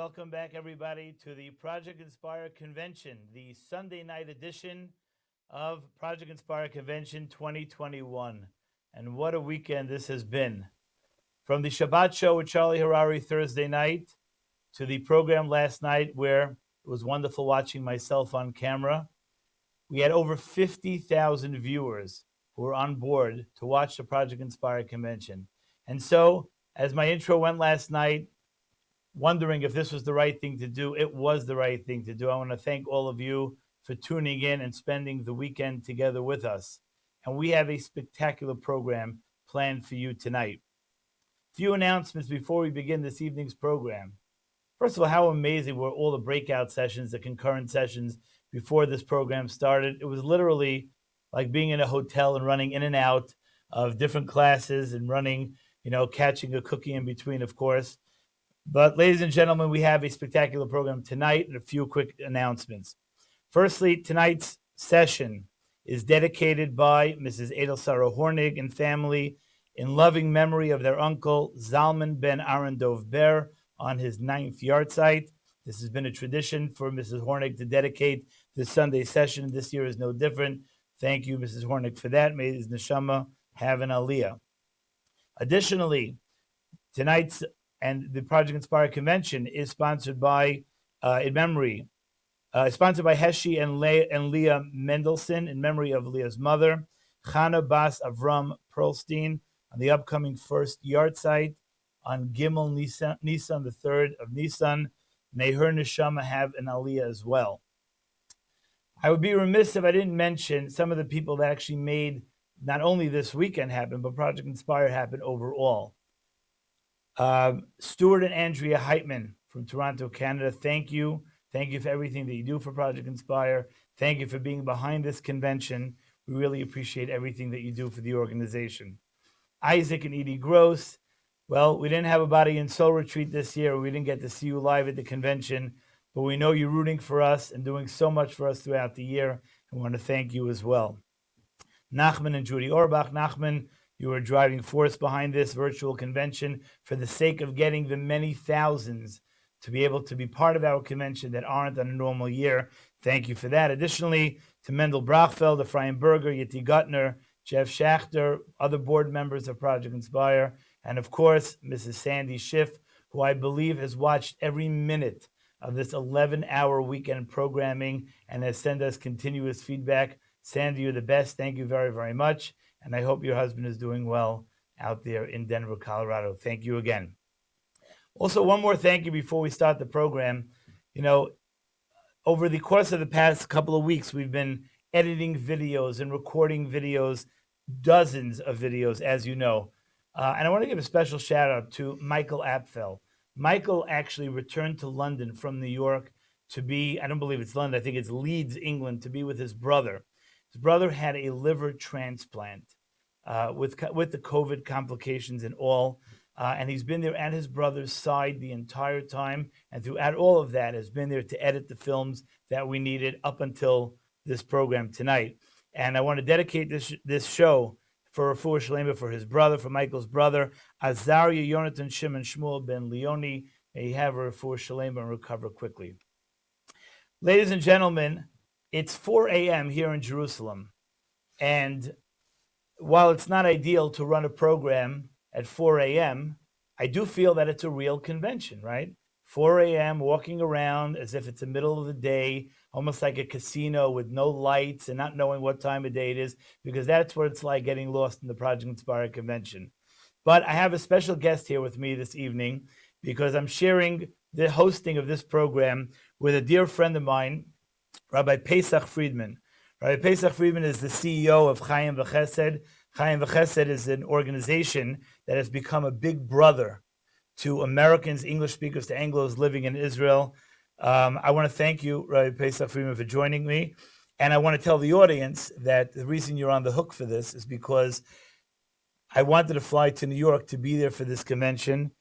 welcome back everybody to the Project Inspire Convention, the Sunday night edition of Project Inspire Convention 2021. And what a weekend this has been. From the Shabbat show with Charlie Harari Thursday night to the program last night where it was wonderful watching myself on camera. We had over 50,000 viewers who were on board to watch the Project Inspire Convention. And so, as my intro went last night, wondering if this was the right thing to do, it was the right thing to do. I want to thank all of you for tuning in and spending the weekend together with us. And we have a spectacular program planned for you tonight. Few announcements before we begin this evening's program. First of all, how amazing were all the breakout sessions, the concurrent sessions before this program started. It was literally like being in a hotel and running in and out of different classes and running, catching a cookie in between, of course. But ladies and gentlemen, we have a spectacular program tonight and a few quick announcements. Firstly, tonight's session is dedicated by Mrs. Edel Sarah Hornig and family in loving memory of their uncle, Zalman ben Aaron Dov Ber, on his 9th yahrzeit. This has been a tradition for Mrs. Hornig to dedicate this Sunday session. This year is no different. Thank you, Mrs. Hornig, for that. May his neshama have an aliyah. Additionally, tonight's and the Project Inspire Convention is sponsored by, sponsored by Heshi and Leah Mendelson in memory of Leah's mother, Chana Bas Avram Perlstein, on the upcoming first yahrzeit on Gimel Nisan, the 3rd of Nisan. May her neshama have an aliyah as well. I would be remiss if I didn't mention some of the people that actually made not only this weekend happen, but Project Inspire happen overall. Stuart and Andrea Heitman from Toronto, Canada, thank you. Thank you for everything that you do for Project Inspire. Thank you for being behind this convention. We really appreciate everything that you do for the organization. Isaac and Edie Gross. Well, we didn't have a Body and Soul retreat this year. We didn't get to see you live at the convention, but we know you're rooting for us and doing so much for us throughout the year. I want to thank you as well. Nachman and Judy Orbach. Nachman, you are a driving force behind this virtual convention for the sake of getting the many thousands to be able to be part of our convention that aren't on a normal year. Thank you for that. Additionally, to Mendel Brachfeld, Ephraim Berger, Yitti Gutner, Jeff Schachter, other board members of Project Inspire, and of course, Mrs. Sandy Schiff, who I believe has watched every minute of this 11-hour weekend programming and has sent us continuous feedback. Sandy, you're the best. Thank you very, very much. And I hope your husband is doing well out there in Denver, Colorado. Thank you again. Also, one more thank you before we start the program. Over the course of the past couple of weeks, we've been editing videos and recording videos, dozens of videos, as you know. And I want to give a special shout out to Michael Apfel. Michael actually returned to London from New York to be, I don't believe it's London, I think it's Leeds, England, to be with his brother. His brother had a liver transplant with the COVID complications and all. And he's been there at his brother's side the entire time. And throughout all of that has been there to edit the films that we needed up until this program tonight. And I want to dedicate this show for Refuah Shalema for his brother, for Michael's brother, Azaria Yonatan Shimon Shmuel ben Leoni. May he have a Refuah Shalema and recover quickly. Ladies and gentlemen, it's 4 a.m. here in Jerusalem. And while it's not ideal to run a program at 4 a.m., I do feel that it's a real convention, right? 4 a.m., walking around as if it's the middle of the day, almost like a casino with no lights and not knowing what time of day it is, because that's what it's like getting lost in the Project Inspire convention. But I have a special guest here with me this evening because I'm sharing the hosting of this program with a dear friend of mine, Rabbi Pesach Friedman. Rabbi Pesach Friedman is the CEO of Chaim V'Chesed. Chaim V'Chesed is an organization that has become a big brother to Americans, English speakers, to Anglos living in Israel. I want to thank you, Rabbi Pesach Friedman, for joining me. And I want to tell the audience that the reason you're on the hook for this is because I wanted to fly to New York to be there for this convention.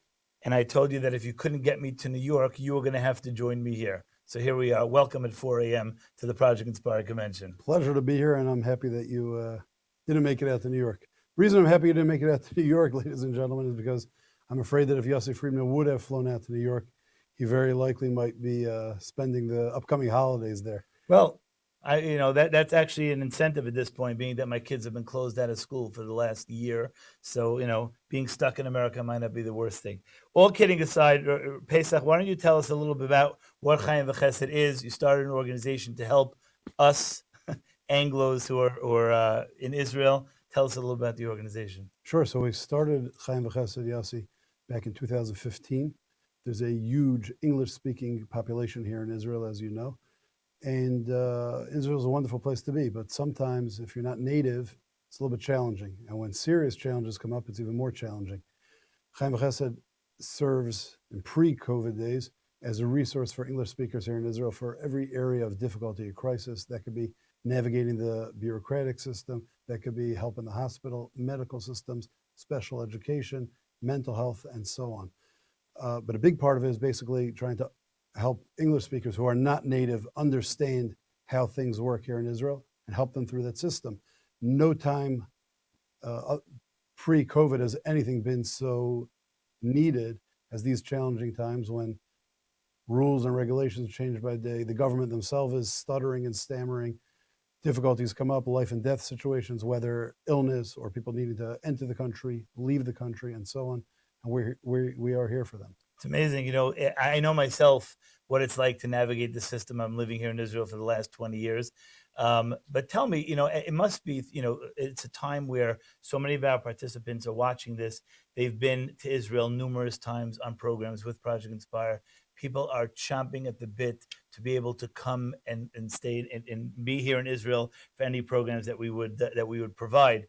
And I told you that if you couldn't get me to New York, you were going to have to join me here. So here we are. Welcome at 4 a.m. to the Project Inspire Convention. Pleasure to be here, and I'm happy that you didn't make it out to New York. The reason I'm happy you didn't make it out to New York, ladies and gentlemen, is because I'm afraid that if Yossi Friedman would have flown out to New York, he very likely might be spending the upcoming holidays there. Well, that's actually an incentive at this point, being that my kids have been closed out of school for the last year. So, being stuck in America might not be the worst thing. All kidding aside, Pesach, why don't you tell us a little bit about what Chaim V'Chesed is? You started an organization to help us Anglos who are in Israel. Tell us a little about the organization. Sure. So we started Chaim V'Chesed, Yossi, back in 2015. There's a huge English-speaking population here in Israel, as you know. And Israel is a wonderful place to be, but sometimes if you're not native, it's a little bit challenging. And when serious challenges come up, it's even more challenging. Chaim V'Chesed serves in pre-COVID days as a resource for English speakers here in Israel for every area of difficulty or crisis. That could be navigating the bureaucratic system, that could be help in the hospital, medical systems, special education, mental health, and so on. But a big part of it is basically trying to help English speakers who are not native understand how things work here in Israel and help them through that system. No time pre-COVID has anything been so needed as these challenging times when rules and regulations change by day. The government themselves is stuttering and stammering. Difficulties come up, life and death situations, whether illness or people needing to enter the country, leave the country, and so on. And we are here for them. It's amazing. I know myself what it's like to navigate the system. I'm living here in Israel for the last 20 years. But tell me, it must be, it's a time where so many of our participants are watching this. They've been to Israel numerous times on programs with Project Inspire. People are chomping at the bit to be able to come and stay and be here in Israel for any programs that we would provide.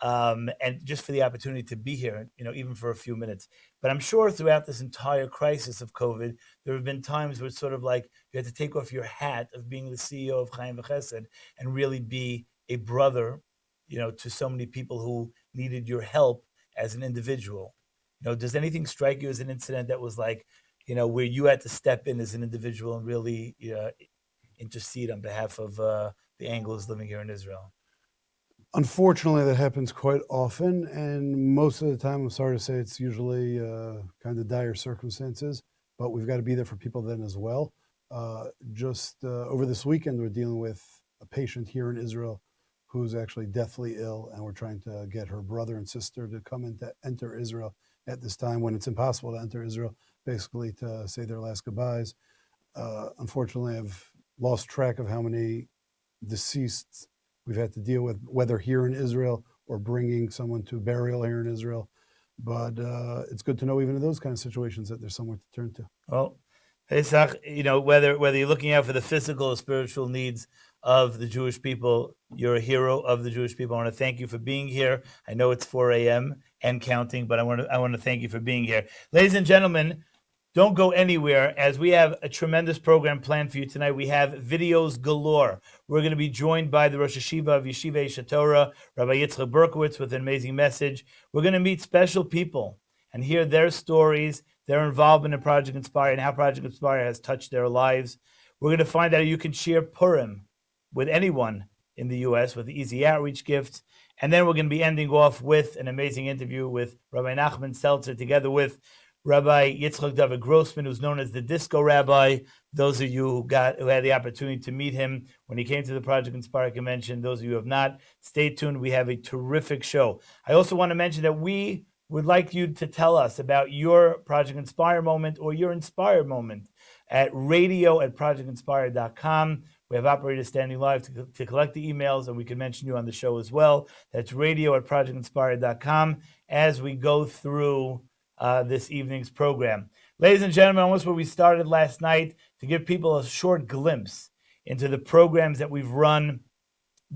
And just for the opportunity to be here, even for a few minutes. But I'm sure throughout this entire crisis of COVID, there have been times where it's sort of like you had to take off your hat of being the CEO of Chaim V'Chesed and really be a brother, to so many people who needed your help as an individual. Does anything strike you as an incident that was like, where you had to step in as an individual and really intercede on behalf of the Anglos living here in Israel? Unfortunately, that happens quite often, and most of the time, I'm sorry to say, it's usually kind of dire circumstances, but we've got to be there for people then as well. Just over this weekend, we're dealing with a patient here in Israel who's actually deathly ill, and we're trying to get her brother and sister to come in to enter Israel at this time when it's impossible to enter Israel, basically to say their last goodbyes. Unfortunately, I've lost track of how many deceased we've had to deal with, whether here in Israel or bringing someone to burial here in Israel. But it's good to know even in those kind of situations that there's somewhere to turn to. Well, Pesach, whether you're looking out for the physical or spiritual needs of the Jewish people, you're a hero of the Jewish people. I want to thank you for being here. I know it's 4 a.m. and counting, but I want to thank you for being here. Ladies and gentlemen, don't go anywhere, as we have a tremendous program planned for you tonight. We have videos galore. We're going to be joined by the Rosh Hashiva of Yeshiva Eish HaTorah, Rabbi Yitzchak Berkowitz, with an amazing message. We're going to meet special people and hear their stories, their involvement in Project Inspire, and how Project Inspire has touched their lives. We're going to find out how you can share Purim with anyone in the U.S. with easy outreach gifts. And then we're going to be ending off with an amazing interview with Rabbi Nachman Seltzer, together with Rabbi Yitzchak David Grossman, who's known as the Disco Rabbi. Those of you who had the opportunity to meet him when he came to the Project Inspire convention, those of you who have not, stay tuned. We have a terrific show. I also want to mention that we would like you to tell us about your Project Inspire moment or your inspired moment at radio@projectinspire.com. We have operators standing live to collect the emails, and we can mention you on the show as well. That's radio@projectinspire.com as we go through this evening's program. Ladies and gentlemen, almost where we started last night, to give people a short glimpse into the programs that we've run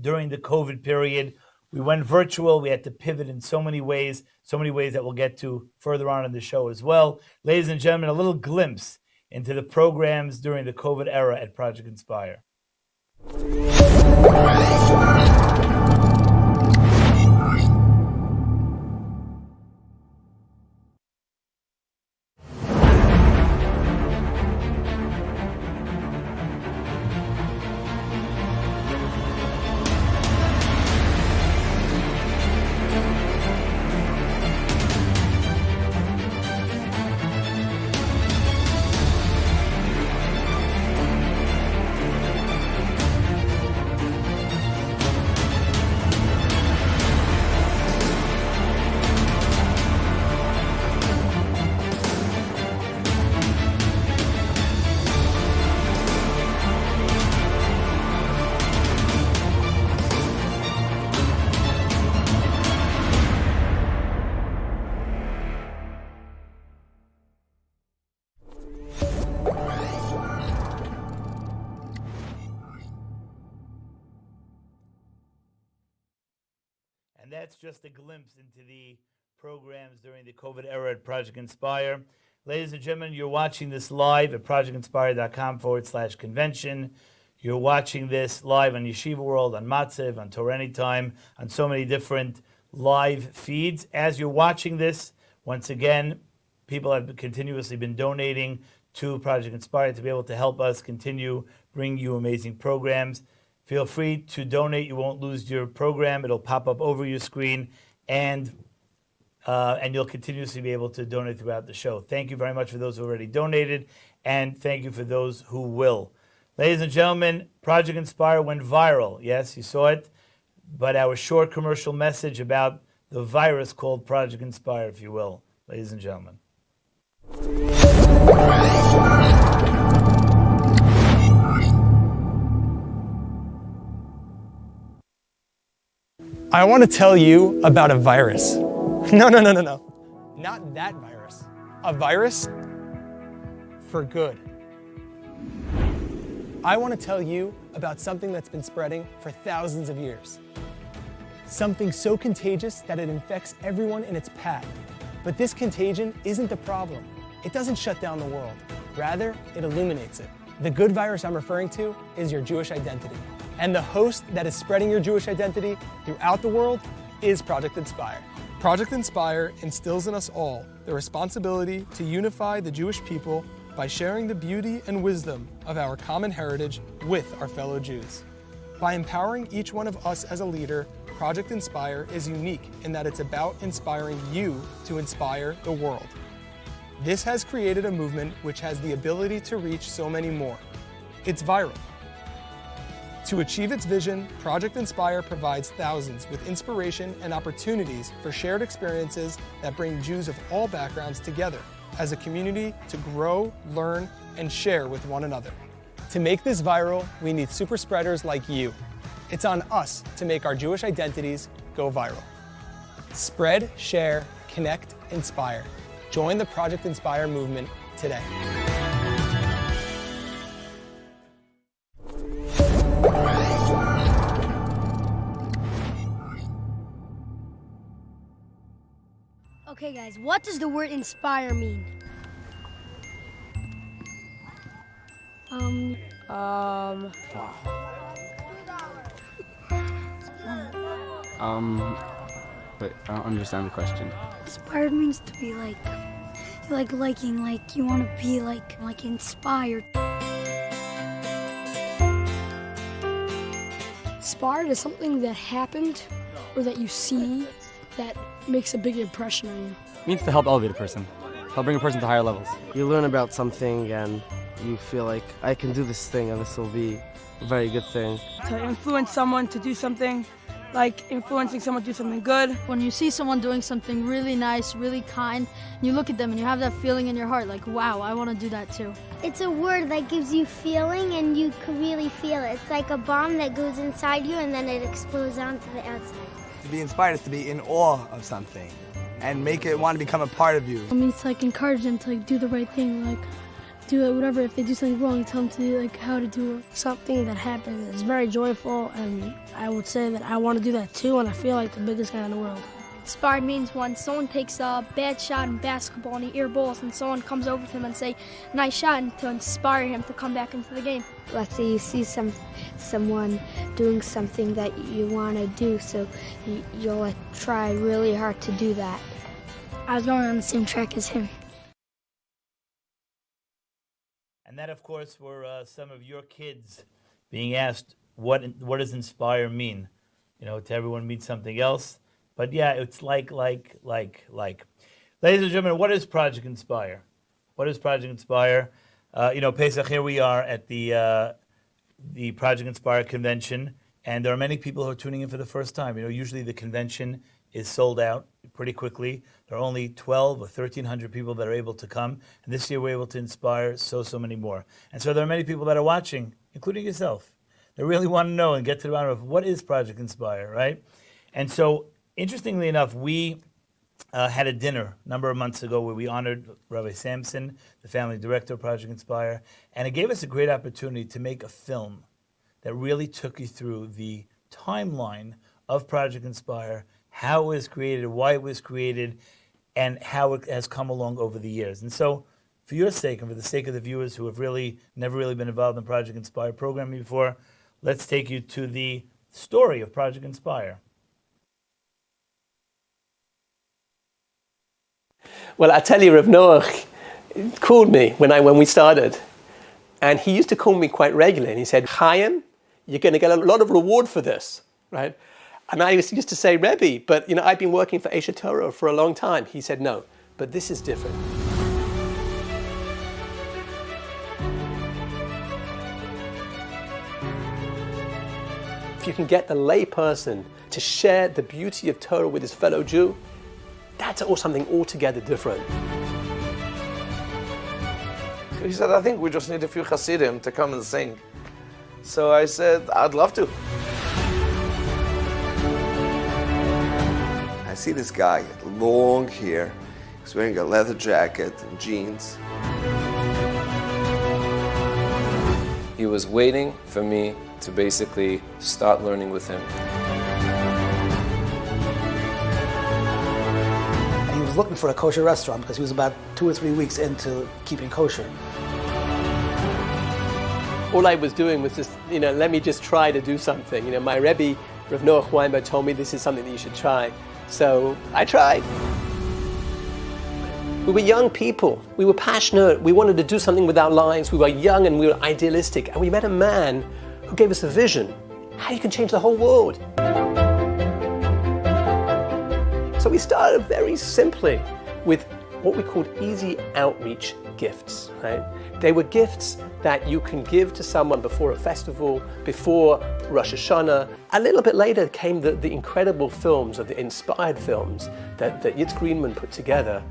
during the COVID period. We went virtual. We had to pivot in so many ways that we'll get to further on in the show as well. Ladies and gentlemen, a little glimpse into the programs during the COVID era at Project Inspire. And that's just a glimpse into the programs during the COVID era at Project Inspire. Ladies and gentlemen, you're watching this live at projectinspire.com/convention. You're watching this live on Yeshiva World, on Matziv, on Torah Anytime, on so many different live feeds. As you're watching this, once again, people have continuously been donating to Project Inspire to be able to help us continue bringing you amazing programs. Feel free to donate. You won't lose your program. It'll pop up over your screen, and you'll continuously be able to donate throughout the show. Thank you very much for those who already donated, and thank you for those who will. Ladies and gentlemen, Project Inspire went viral. Yes, you saw it. But our short commercial message about the virus called Project Inspire, if you will, ladies and gentlemen. I want to tell you about a virus. No. Not that virus. A virus for good. I want to tell you about something that's been spreading for thousands of years. Something so contagious that it infects everyone in its path. But this contagion isn't the problem. It doesn't shut down the world. Rather, it illuminates it. The good virus I'm referring to is your Jewish identity. And the host that is spreading your Jewish identity throughout the world is Project Inspire. Project Inspire instills in us all the responsibility to unify the Jewish people by sharing the beauty and wisdom of our common heritage with our fellow Jews. By empowering each one of us as a leader, Project Inspire is unique in that it's about inspiring you to inspire the world. This has created a movement which has the ability to reach so many more. It's viral. To achieve its vision, Project Inspire provides thousands with inspiration and opportunities for shared experiences that bring Jews of all backgrounds together as a community to grow, learn, and share with one another. To make this viral, we need super spreaders like you. It's on us to make our Jewish identities go viral. Spread, share, connect, inspire. Join the Project Inspire movement today. Okay guys, what does the word inspire mean? But I don't understand the question. Inspired means to be like liking, like you want to be like inspired. Inspired is something that happened or that you see that makes a big impression on you. It means to help elevate a person, help bring a person to higher levels. You learn about something and you feel like I can do this thing and this will be a very good thing. To influence someone to do something, like influencing someone to do something good. When you see someone doing something really nice, really kind, you look at them and you have that feeling in your heart like, wow, I want to do that too. It's a word that gives you feeling and you can really feel it. It's like a bomb that goes inside you and then it explodes onto the outside. To be inspired is to be in awe of something and make it want to become a part of you. I mean, it's like encourage them to like do the right thing, like do it, whatever. If they do something wrong, tell them to like how to do it. Something that happened is very joyful, and I would say that I want to do that too, and I feel like the biggest guy in the world. Inspired means when someone takes a bad shot in basketball and he airballs and someone comes over to him and say, nice shot, and to inspire him to come back into the game. Let's say you see someone doing something that you want to do, so you'll like try really hard to do that. I was going on the same track as him. And that, of course, were some of your kids being asked, what does inspire mean? You know, to everyone means something else. But yeah, it's like. Ladies and gentlemen, what is Project Inspire? What is Project Inspire? Pesach, here we are at the Project Inspire convention, and there are many people who are tuning in for the first time. You know, usually the convention is sold out pretty quickly. There are only 12 or 1,300 people that are able to come, and this year we're able to inspire so many more. And so there are many people that are watching, including yourself, that really want to know and get to the bottom of what is Project Inspire, right? And so, interestingly enough, we had a dinner a number of months ago where we honored Rabbi Sampson, the family director of Project Inspire, and it gave us a great opportunity to make a film that really took you through the timeline of Project Inspire, how it was created, why it was created, and how it has come along over the years. And so, for your sake and for the sake of the viewers who have really never really been involved in Project Inspire programming before, let's take you to the story of Project Inspire. Well, I tell you, Rav Noach called me when we started, and he used to call me quite regularly, and he said, Chaim, you're going to get a lot of reward for this, right? And I used to say, Rebbe, but I've been working for Eshet Torah for a long time. He said, no, but this is different. If you can get the lay person to share the beauty of Torah with his fellow Jew, that's something altogether different. He said, I think we just need a few Hasidim to come and sing. So I said, I'd love to. I see this guy, long hair, he's wearing a leather jacket and jeans. He was waiting for me to basically start learning with him. And he was looking for a kosher restaurant because he was about 2 or 3 weeks into keeping kosher. All I was doing was just, let me just try to do something. My Rebbe, Rav Noach Weinberg, told me this is something that you should try. So I tried. We were young people. We were passionate. We wanted to do something with our lives. We were young and we were idealistic. And we met a man who gave us a vision, how you can change the whole world. So we started very simply with what we called easy outreach gifts, right? They were gifts that you can give to someone before a festival, before Rosh Hashanah. A little bit later came the incredible films, or the inspired films that Yitz Greenman put together.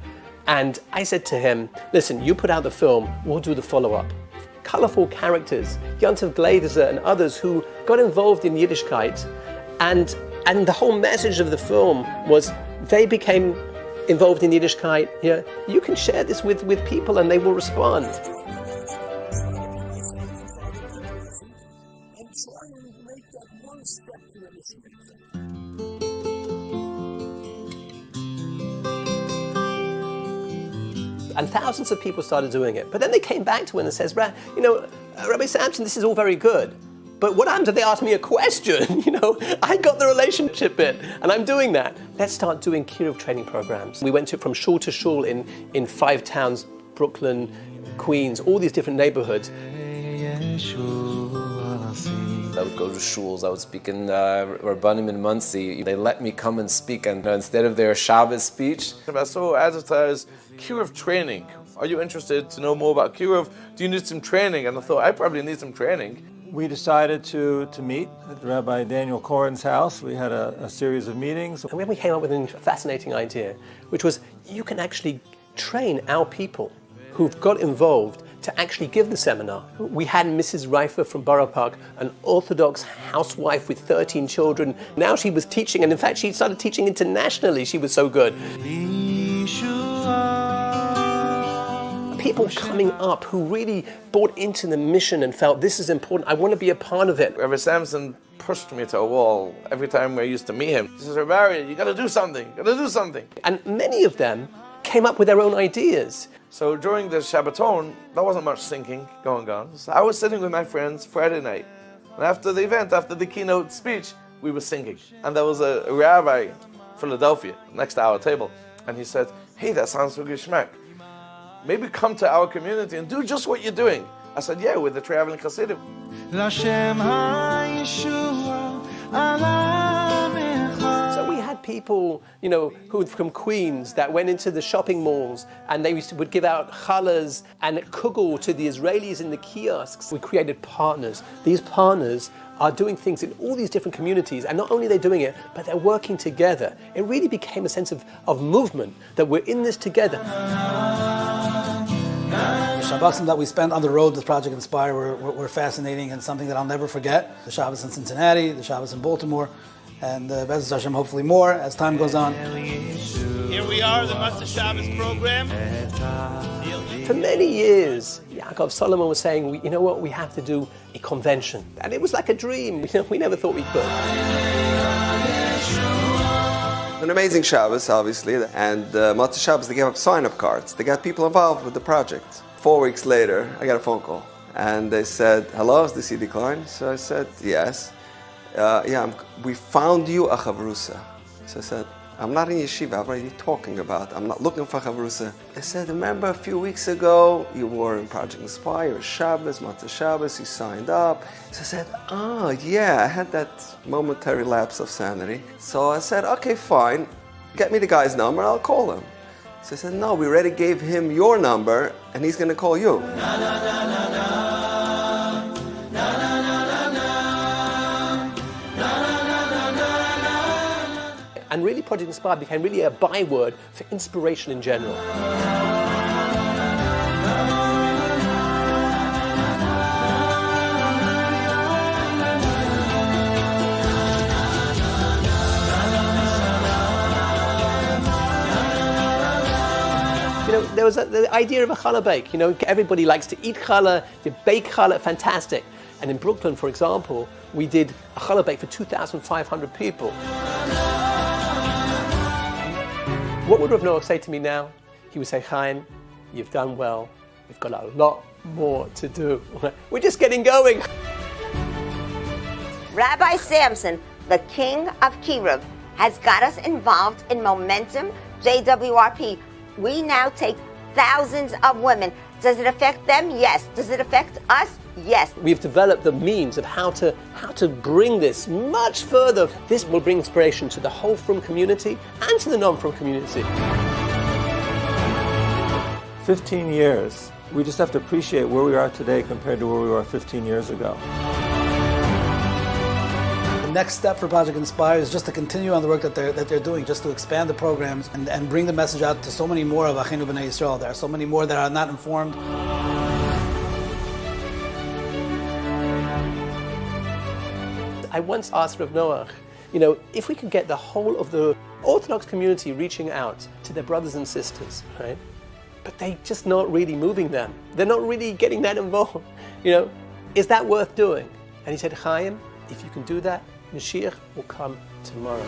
And I said to him, listen, you put out the film, we'll do the follow-up. Colorful characters, Yontif Glazer and others who got involved in Yiddishkeit. And the whole message of the film was they became involved in Yiddishkeit. You can share this with people and they will respond. And thousands of people started doing it. But then they came back to it and says, Rabbi Samson, this is all very good. But what happens if they ask me a question? I got the relationship bit and I'm doing that. Let's start doing Kiruv training programs. We went from shul to shul in 5 towns, Brooklyn, Queens, all these different neighborhoods. I would go to shuls, I would speak in Rabbanim in Muncie. They let me come and speak, and instead of their Shabbos speech. I saw advertised Kiruv training. Are you interested to know more about Kiruv? Do you need some training? And I thought, I probably need some training. We decided to meet at Rabbi Daniel Koren's house. We had a series of meetings. And then we came up with a fascinating idea, which was you can actually train our people who've got involved to actually give the seminar. We had Mrs. Reifer from Borough Park, an Orthodox housewife with 13 children. Now she was teaching, and in fact she started teaching internationally. She was so good. People coming up who really bought into the mission and felt this is important, I want to be a part of it. Rabbi Samson pushed me to a wall every time I used to meet him. He says, Rabbi Aryeh, you got to do something, And many of them came up with their own ideas. So during the Shabbaton, there wasn't much thinking going on. So I was sitting with my friends Friday night. And after the event, after the keynote speech, we were singing. And there was a rabbi in Philadelphia next to our table. And he said, hey, that sounds so geschmack. Maybe come to our community and do just what you're doing. I said, yeah, with the traveling Hasidim. So we had people, who from Queens that went into the shopping malls and they would give out challahs and kugel to the Israelis in the kiosks. We created partners. These partners are doing things in all these different communities, and not only are they doing it, but they're working together. It really became a sense of movement, that we're in this together. The Shabbosim that we spent on the road with Project Inspire were fascinating and something that I'll never forget. The Shabbos in Cincinnati, the Shabbos in Baltimore, and Be'ezus Hashem hopefully more as time goes on. Here we are, the Master Shabbos program. For many years, Yaakov Solomon was saying, you know what, we have to do a convention. And it was like a dream. We never thought we could. The an amazing Shabbos, obviously, and Motzei Shabbos, they gave up sign-up cards. They got people involved with the project. 4 weeks later, I got a phone call, and they said, hello, is this Edi Klein? So I said, yes. We found you a chavrusa. So I said, I'm not in yeshiva, what are you talking about? I'm not looking for chavrusa. They said, remember a few weeks ago, you were in Project Inspire, Shabbos, Motzei Shabbos, you signed up. So I said, I had that momentary lapse of sanity. So I said, okay, fine, get me the guy's number, I'll call him. So I said, no, we already gave him your number, and he's going to call you. And really, Project Inspire became really a byword for inspiration in general. There was the idea of a challah bake. Everybody likes to eat challah, to bake challah, fantastic. And in Brooklyn, for example, we did a challah bake for 2,500 people. What would Rav Noach say to me now? He would say, Chaim, you've done well. We've got a lot more to do. We're just getting going. Rabbi Samson, the king of Kiruv, has got us involved in Momentum JWRP. We now take thousands of women. Does it affect them? Yes. Does it affect us? Yes. We've developed the means of how to bring this much further. This will bring inspiration to the whole Frum community and to the non-Frum community. 15 years. We just have to appreciate where we are today compared to where we were 15 years ago. The next step for Project Inspire is just to continue on the work that they're doing, just to expand the programs and bring the message out to so many more of Achinu B'nai Yisrael. There are so many more that are not informed. I once asked Rav Noach, if we could get the whole of the Orthodox community reaching out to their brothers and sisters, right? But they're just not really moving them. They're not really getting that involved. Is that worth doing? And he said, Chaim, if you can do that, Mashiach will come tomorrow.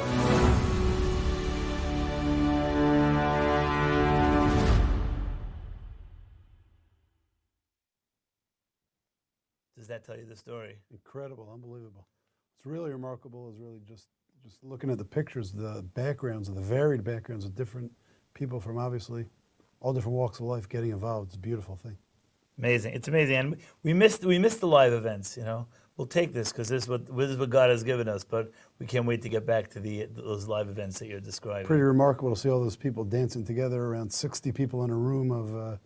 Does that tell you the story? Incredible, unbelievable. What's really remarkable is really just looking at the pictures, the backgrounds, the varied backgrounds of different people from obviously all different walks of life getting involved. It's a beautiful thing. Amazing. It's amazing. And we missed the live events, We'll take this because this is what God has given us, but we can't wait to get back to those live events that you're describing. Pretty remarkable to see all those people dancing together, around 60 people in a room of...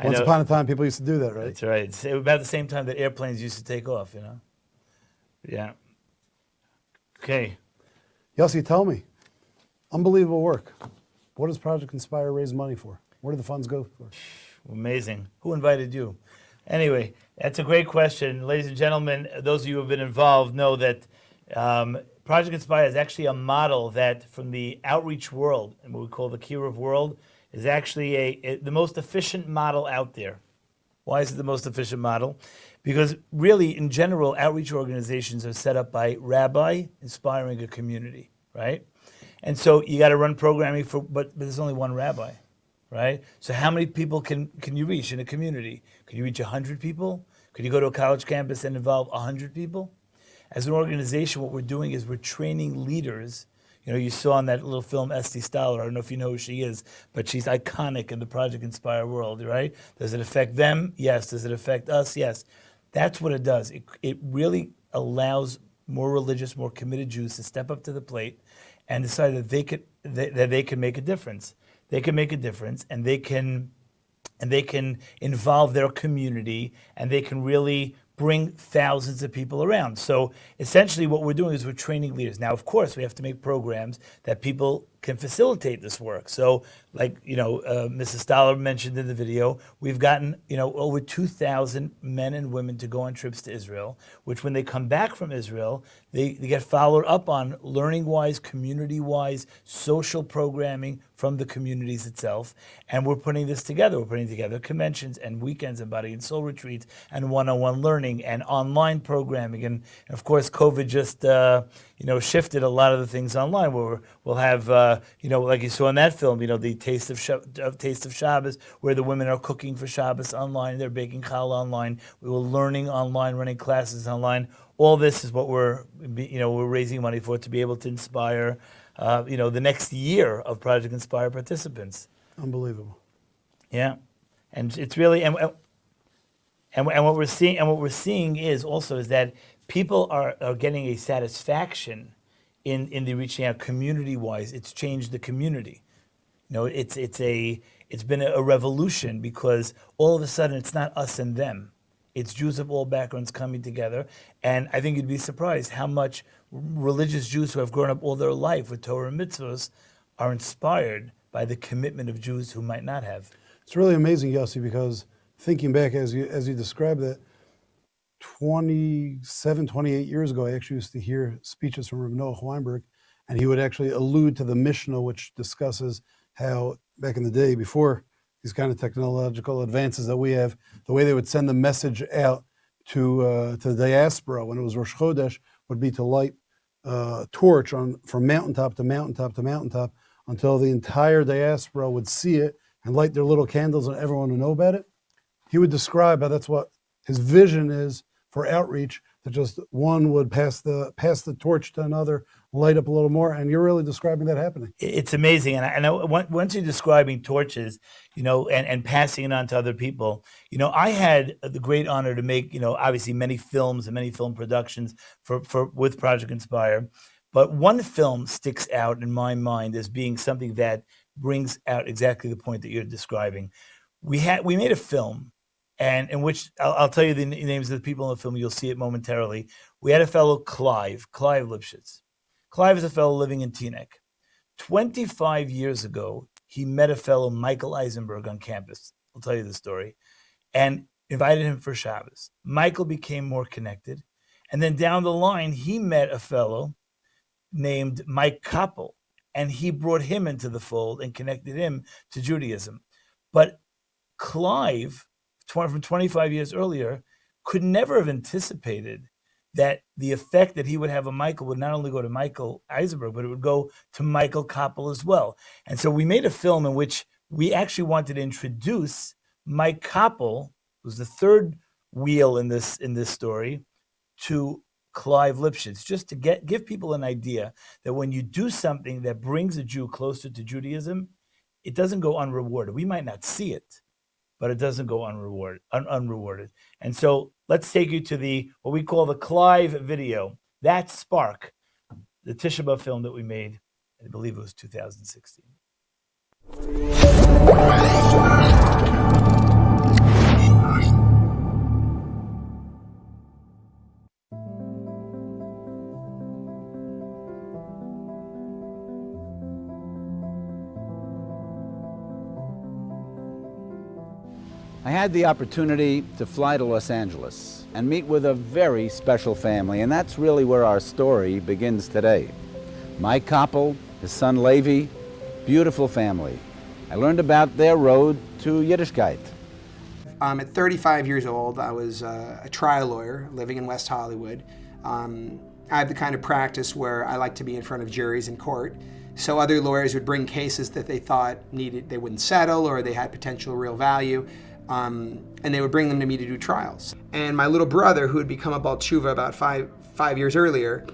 Once upon a time, people used to do that, right? That's right. It's about the same time that airplanes used to take off, Yeah. Okay. Yossi, tell me, unbelievable work. What does Project Inspire raise money for? Where do the funds go for? Amazing. Who invited you? Anyway, that's a great question. Ladies and gentlemen, those of you who have been involved know that Project Inspire is actually a model that from the outreach world, and what we call the Kiruv world, is actually the most efficient model out there. Why is it the most efficient model? Because really, in general, outreach organizations are set up by rabbi inspiring a community, right? And so you got to run programming but there's only one rabbi, right? So how many people can you reach in a community? Could you reach 100 people? Could you go to a college campus and involve 100 people? As an organization, what we're doing is we're training leaders. You saw in that little film Esti Stoller, I don't know if you know who she is, but she's iconic in the Project Inspire world, right? Does it affect them? Yes. Does it affect us? Yes. That's what it does. It really allows more religious, more committed Jews to step up to the plate and decide that they can make a difference. They can make a difference, and they can involve their community, and they can really bring thousands of people around. So essentially what we're doing is we're training leaders. Now, of course, we have to make programs that people can facilitate this work. So like, Mrs. Stoller mentioned in the video, we've gotten, over 2,000 men and women to go on trips to Israel, which when they come back from Israel, they get followed up on learning-wise, community-wise, social programming from the communities itself. And we're putting this together. We're putting together conventions and weekends and body and soul retreats and one-on-one learning and online programming. And of course, COVID just shifted a lot of the things online. Where we'll have, like you saw in that film, the Taste of Shabbos, where the women are cooking for Shabbos online, they're baking challah online. We were learning online, running classes online. All this is what we're raising money for, to be able to inspire, the next year of Project Inspire participants. Unbelievable. Yeah, and it's really and what we're seeing is that people are getting a satisfaction in the reaching out community-wise. It's changed the community. It's been a revolution, because all of a sudden it's not us and them. It's Jews of all backgrounds coming together. And I think you'd be surprised how much religious Jews who have grown up all their life with Torah and mitzvahs are inspired by the commitment of Jews who might not have. It's really amazing, Yossi, because thinking back as you described that, 27, 28 years ago, I actually used to hear speeches from Reb Noach Weinberg, and he would actually allude to the Mishnah, which discusses how back in the day, before these kind of technological advances that we have, the way they would send the message out to the diaspora when it was Rosh Chodesh would be to light a torch from mountaintop to mountaintop to mountaintop until the entire diaspora would see it and light their little candles and everyone would know about it. He would describe how that's what his vision is for outreach, that just one would pass the torch to another, light up a little more, and you're really describing that happening. It's amazing, and once you're describing torches, and passing it on to other people, I had the great honor to make, obviously many films and many film productions with Project Inspire, but one film sticks out in my mind as being something that brings out exactly the point that you're describing. We made a film, and in which I'll tell you the names of the people in the film. You'll see it momentarily. We had a fellow, Clive Lipschitz. Clive is a fellow living in Teaneck. 25 years ago, he met a fellow, Michael Eisenberg, on campus. I'll tell you the story. And invited him for Shabbos. Michael became more connected. And then down the line, he met a fellow named Mike Koppel, and he brought him into the fold and connected him to Judaism. But Clive, from 25 years earlier, could never have anticipated that the effect that he would have on Michael would not only go to Michael Eisenberg, but it would go to Michael Koppel as well. And so we made a film in which we actually wanted to introduce Mike Koppel, who's the third wheel in this story, to Clive Lipschitz, just to give people an idea that when you do something that brings a Jew closer to Judaism, it doesn't go unrewarded. We might not see it, but it doesn't go unrewarded. And so let's take you to what we call the Clive video. That Spark, the Tisha B'Av film that we made, I believe it was 2016. I had the opportunity to fly to Los Angeles and meet with a very special family, and that's really where our story begins today. Mike Koppel, his son Levi, beautiful family. I learned about their road to Yiddishkeit. At 35 years old, I was a trial lawyer living in West Hollywood. I have the kind of practice where I like to be in front of juries in court. So other lawyers would bring cases that they thought they wouldn't settle or they had potential real value. And they would bring them to me to do trials. And my little brother, who had become a Baal Tshuva about five years earlier,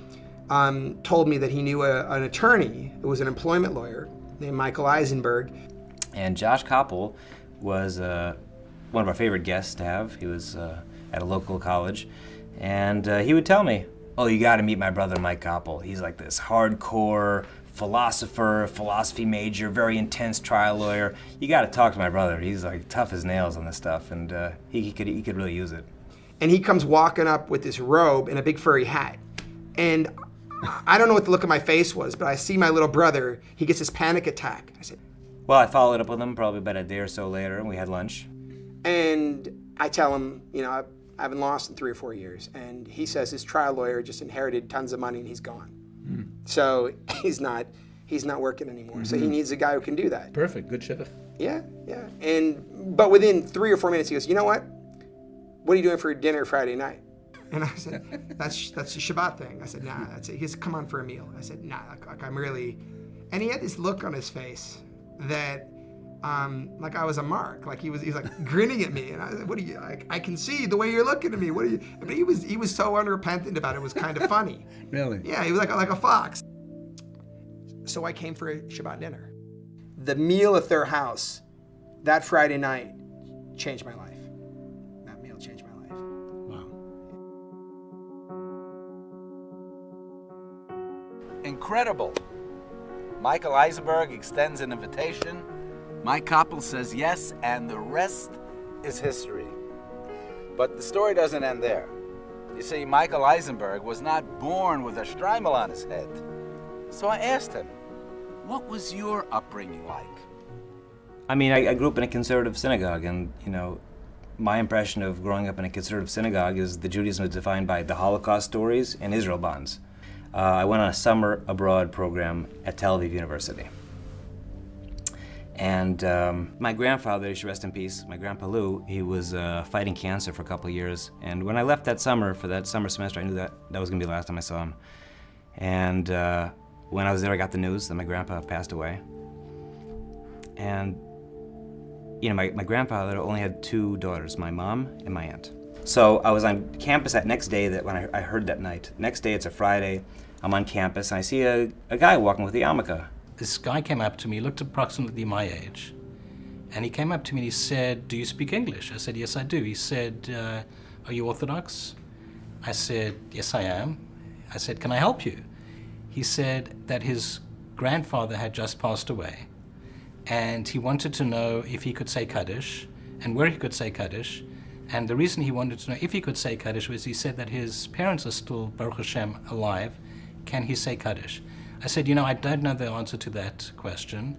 told me that he knew an attorney who was an employment lawyer named Michael Eisenberg. And Josh Koppel was one of our favorite guests to have. He was at a local college, and he would tell me, "Oh, you got to meet my brother Mike Koppel. He's like this hardcore philosopher, philosophy major, very intense trial lawyer. You got to talk to my brother. He's like tough as nails on this stuff, and he could really use it." And he comes walking up with this robe and a big furry hat. And I don't know what the look on my face was, but I see my little brother, he gets this panic attack. I said, well, I followed up with him probably about a day or so later, and we had lunch. And I tell him, I haven't lost in 3 or 4 years. And he says his trial lawyer just inherited tons of money and he's gone. So he's not working anymore. Mm-hmm. So he needs a guy who can do that. Perfect, good shidduch. Yeah. But within 3 or 4 minutes, he goes, "You know what? What are you doing for dinner Friday night?" And I said, that's a Shabbat thing. I said, nah, that's it. He said, come on for a meal. I said, nah, like I'm really, and he had this look on his face that, like I was a mark, like he was like grinning at me, and I said, what are you, I can see the way you're looking at me, what are you, but he was so unrepentant about it, it was kind of funny. Really? Yeah, he was like a fox. So I came for a Shabbat dinner. The meal at their house that Friday night changed my life. That meal changed my life. Wow. Incredible. Michael Eisenberg extends an invitation. Mike Koppel says yes, and the rest is history. But the story doesn't end there. You see, Michael Eisenberg was not born with a streimel on his head. So I asked him, what was your upbringing like? I mean, I grew up in a conservative synagogue, and, you know, my impression of growing up in a conservative synagogue is that Judaism is defined by the Holocaust stories and Israel bonds. I went on a summer abroad program at Tel Aviv University. And my grandfather, he should rest in peace, my grandpa Lou, he was fighting cancer for a couple of years. And when I left that summer, for that summer semester, I knew that was going to be the last time I saw him. And when I was there, I got the news that my grandpa passed away. And, you know, my grandfather only had 2 daughters, my mom and my aunt. So I was on campus that next day, that when I heard that night. Next day, it's a Friday, I'm on campus, and I see a guy walking with a yarmulke. This guy came up to me, looked approximately my age, and he came up to me and he said, do you speak English? I said, yes, I do. He said, are you Orthodox? I said, yes, I am. I said, can I help you? He said that his grandfather had just passed away, and he wanted to know if he could say Kaddish, and where he could say Kaddish. And the reason he wanted to know if he could say Kaddish was he said that his parents are still, Baruch Hashem, alive. Can he say Kaddish? I said, you know, I don't know the answer to that question.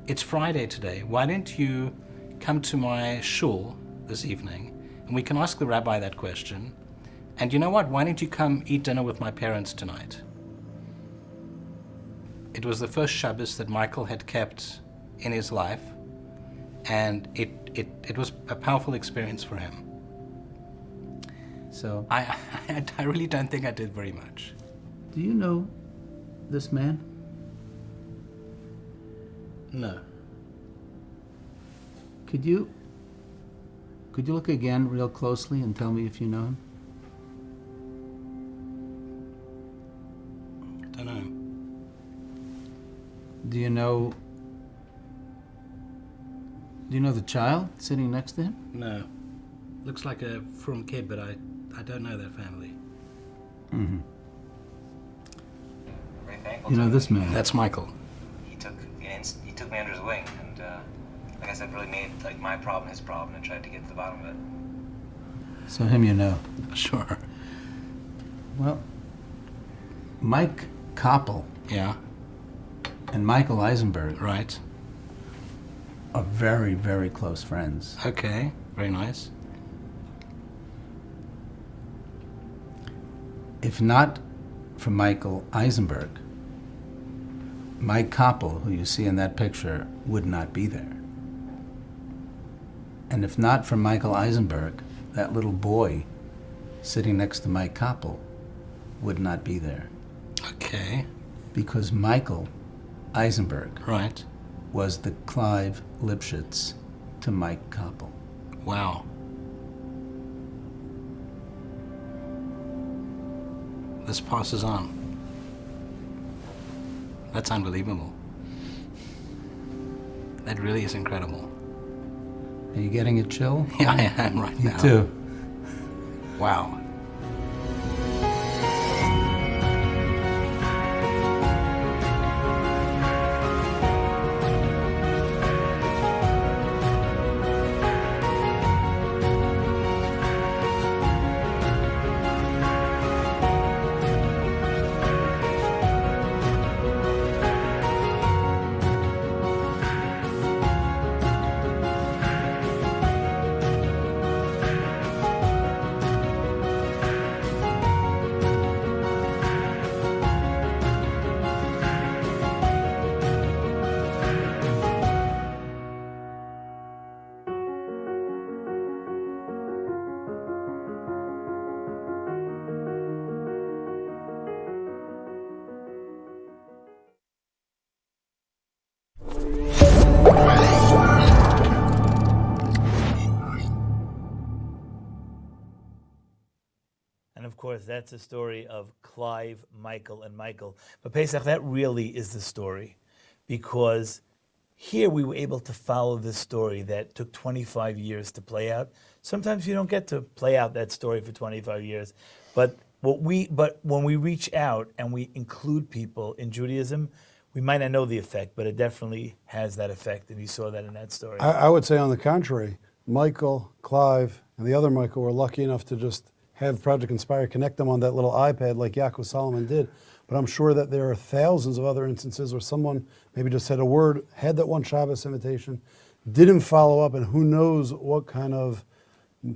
It's Friday today. Why don't you come to my shul this evening, and we can ask the rabbi that question. And you know what? Why don't you come eat dinner with my parents tonight? It was the first Shabbos that Michael had kept in his life, and it was a powerful experience for him. So I really don't think I did very much. Do you know this man? No. Could you look again real closely and tell me if you know him? I don't know. Do you know the child sitting next to him? No. Looks like a frum kid, but I don't know that family. Mm-hmm. You know this man? That's Michael. He took me under his wing, and like I said, really made like my problem his problem, and tried to get to the bottom of it. So him you know? Sure. Well, Mike Koppel. Yeah. And Michael Eisenberg. Right. Are very, very close friends. Okay, very nice. If not for Michael Eisenberg, Mike Koppel, who you see in that picture, would not be there. And if not for Michael Eisenberg, that little boy sitting next to Mike Koppel would not be there. Okay. Because Michael Eisenberg right. was the Clive Lipschitz to Mike Koppel. Wow. This passes on. That's unbelievable. That really is incredible. Are you getting a chill? Yeah, I am right now. Me too. Wow. course, that's the story of Clive, Michael, and Michael. But Pesach, that really is the story, because here we were able to follow this story that took 25 years to play out. Sometimes you don't get to play out that story for 25 years, but when we reach out and we include people in Judaism, we might not know the effect, but it definitely has that effect, and you saw that in that story. I would say on the contrary, Michael, Clive, and the other Michael were lucky enough to just have Project Inspire connect them on that little iPad like Yaakov Solomon did. But I'm sure that there are thousands of other instances where someone maybe just said a word, had that one Shabbos invitation, didn't follow up, and who knows what kind of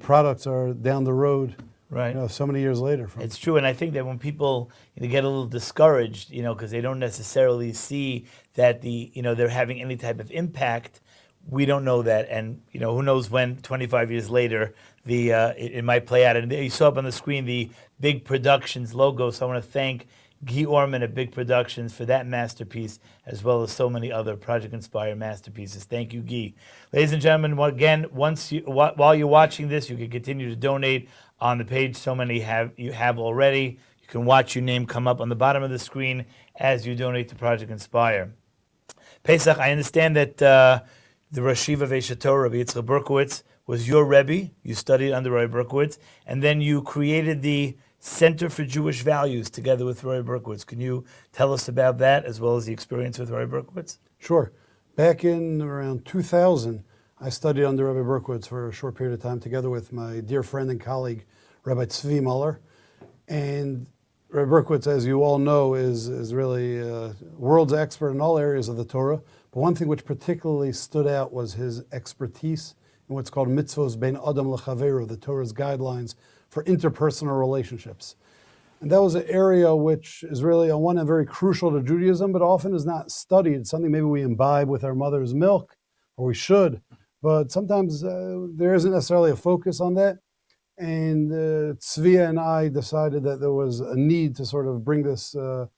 products are down the road, right? So many years later. It's true, and I think that when people get a little discouraged, because they don't necessarily see that they're having any type of impact, we don't know that, and who knows when 25 years later it might play out. And you saw up on the screen the Big Productions logo, so I want to thank Guy Orman at Big Productions for that masterpiece, as well as so many other Project Inspire masterpieces. Thank you, Guy. Ladies and gentlemen, again, while you're watching this, you can continue to donate on the page. So many you have already. You can watch your name come up on the bottom of the screen as you donate to Project Inspire. Pesach, I understand that the Rosh Yeshiva Eish Torah, Rabbi Yitzchak Berkowitz, was your Rebbe. You studied under Rabbi Berkowitz, and then you created the Center for Jewish Values together with Roy Berkowitz. Can you tell us about that, as well as the experience with Roy Berkowitz? Sure. Back in around 2000, I studied under Rabbi Berkowitz for a short period of time together with my dear friend and colleague, Rabbi Tzvi Muller. And Rabbi Berkowitz, as you all know, is really a world's expert in all areas of the Torah. But one thing which particularly stood out was his expertise in what's called mitzvos bein adam lechaveru, the Torah's guidelines for interpersonal relationships. And that was an area which is really, on one hand, very crucial to Judaism, but often is not studied. It's something maybe we imbibe with our mother's milk, or we should, but sometimes there isn't necessarily a focus on that. And Tzvi and I decided that there was a need to sort of bring this, the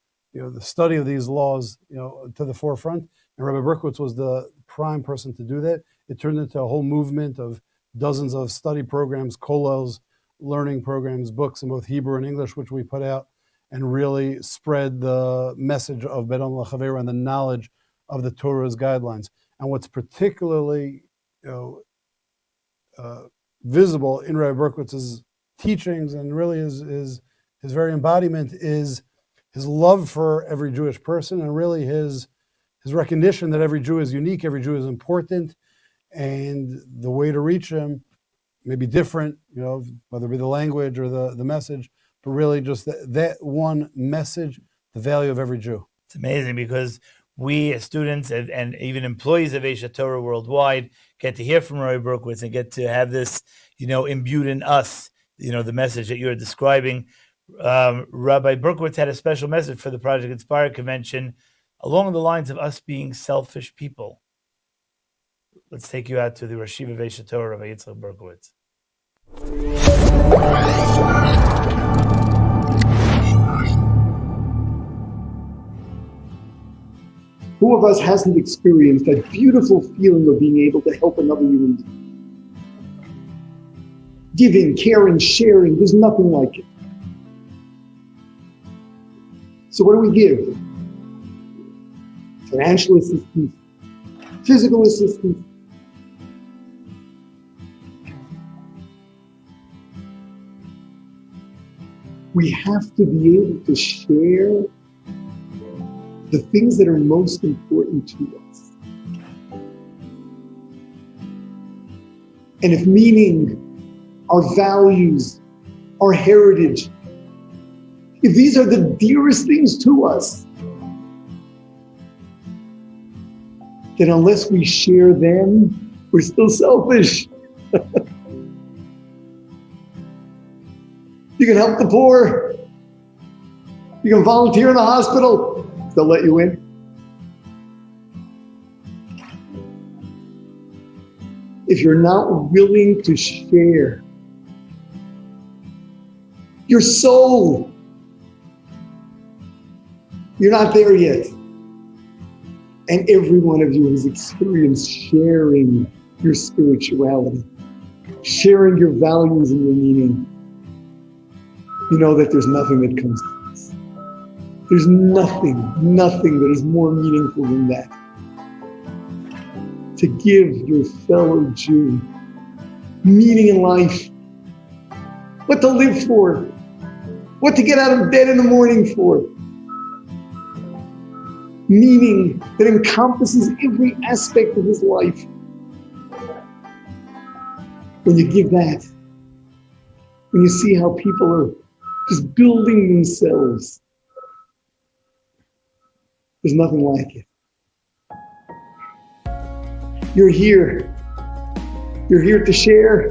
study of these laws, to the forefront. And Rabbi Berkowitz was the prime person to do that. It turned into a whole movement of dozens of study programs, kollels, learning programs, books in both Hebrew and English, which we put out, and really spread the message of Bein Adam L'Chaveru and the knowledge of the Torah's guidelines. And what's particularly visible in Rabbi Berkowitz's teachings, and really his very embodiment, is his love for every Jewish person, and really his recognition that every Jew is unique, every Jew is important, and the way to reach him may be different, whether it be the language or the message, but really just that one message, the value of every Jew. It's amazing, because we as students and even employees of Eish Torah worldwide get to hear from Rabbi Berkowitz and get to have this, imbued in us, the message that you're describing. Rabbi Berkowitz had a special message for the Project Inspire convention along the lines of us being selfish people. Let's take you out to the Rosh Yeshiva Eish Torah, Rabbi Yitzchak Berkowitz. Who of us hasn't experienced that beautiful feeling of being able to help another human being? Giving, caring, sharing, there's nothing like it. So what do we give? Financial assistance, physical assistance. We have to be able to share the things that are most important to us. And if meaning, our values, our heritage, if these are the dearest things to us, then unless we share them, we're still selfish. You can help the poor. You can volunteer in the hospital. They'll let you in. If you're not willing to share your soul, you're not there yet. And every one of you has experienced sharing your spirituality, sharing your values and your meaning. you know that there's nothing that comes close. There's nothing that is more meaningful than that. To give your fellow Jew meaning in life, what to live for, what to get out of bed in the morning for. Meaning that encompasses every aspect of his life. When you give that, when you see how people are just building themselves, there's nothing like it. You're here. You're here to share.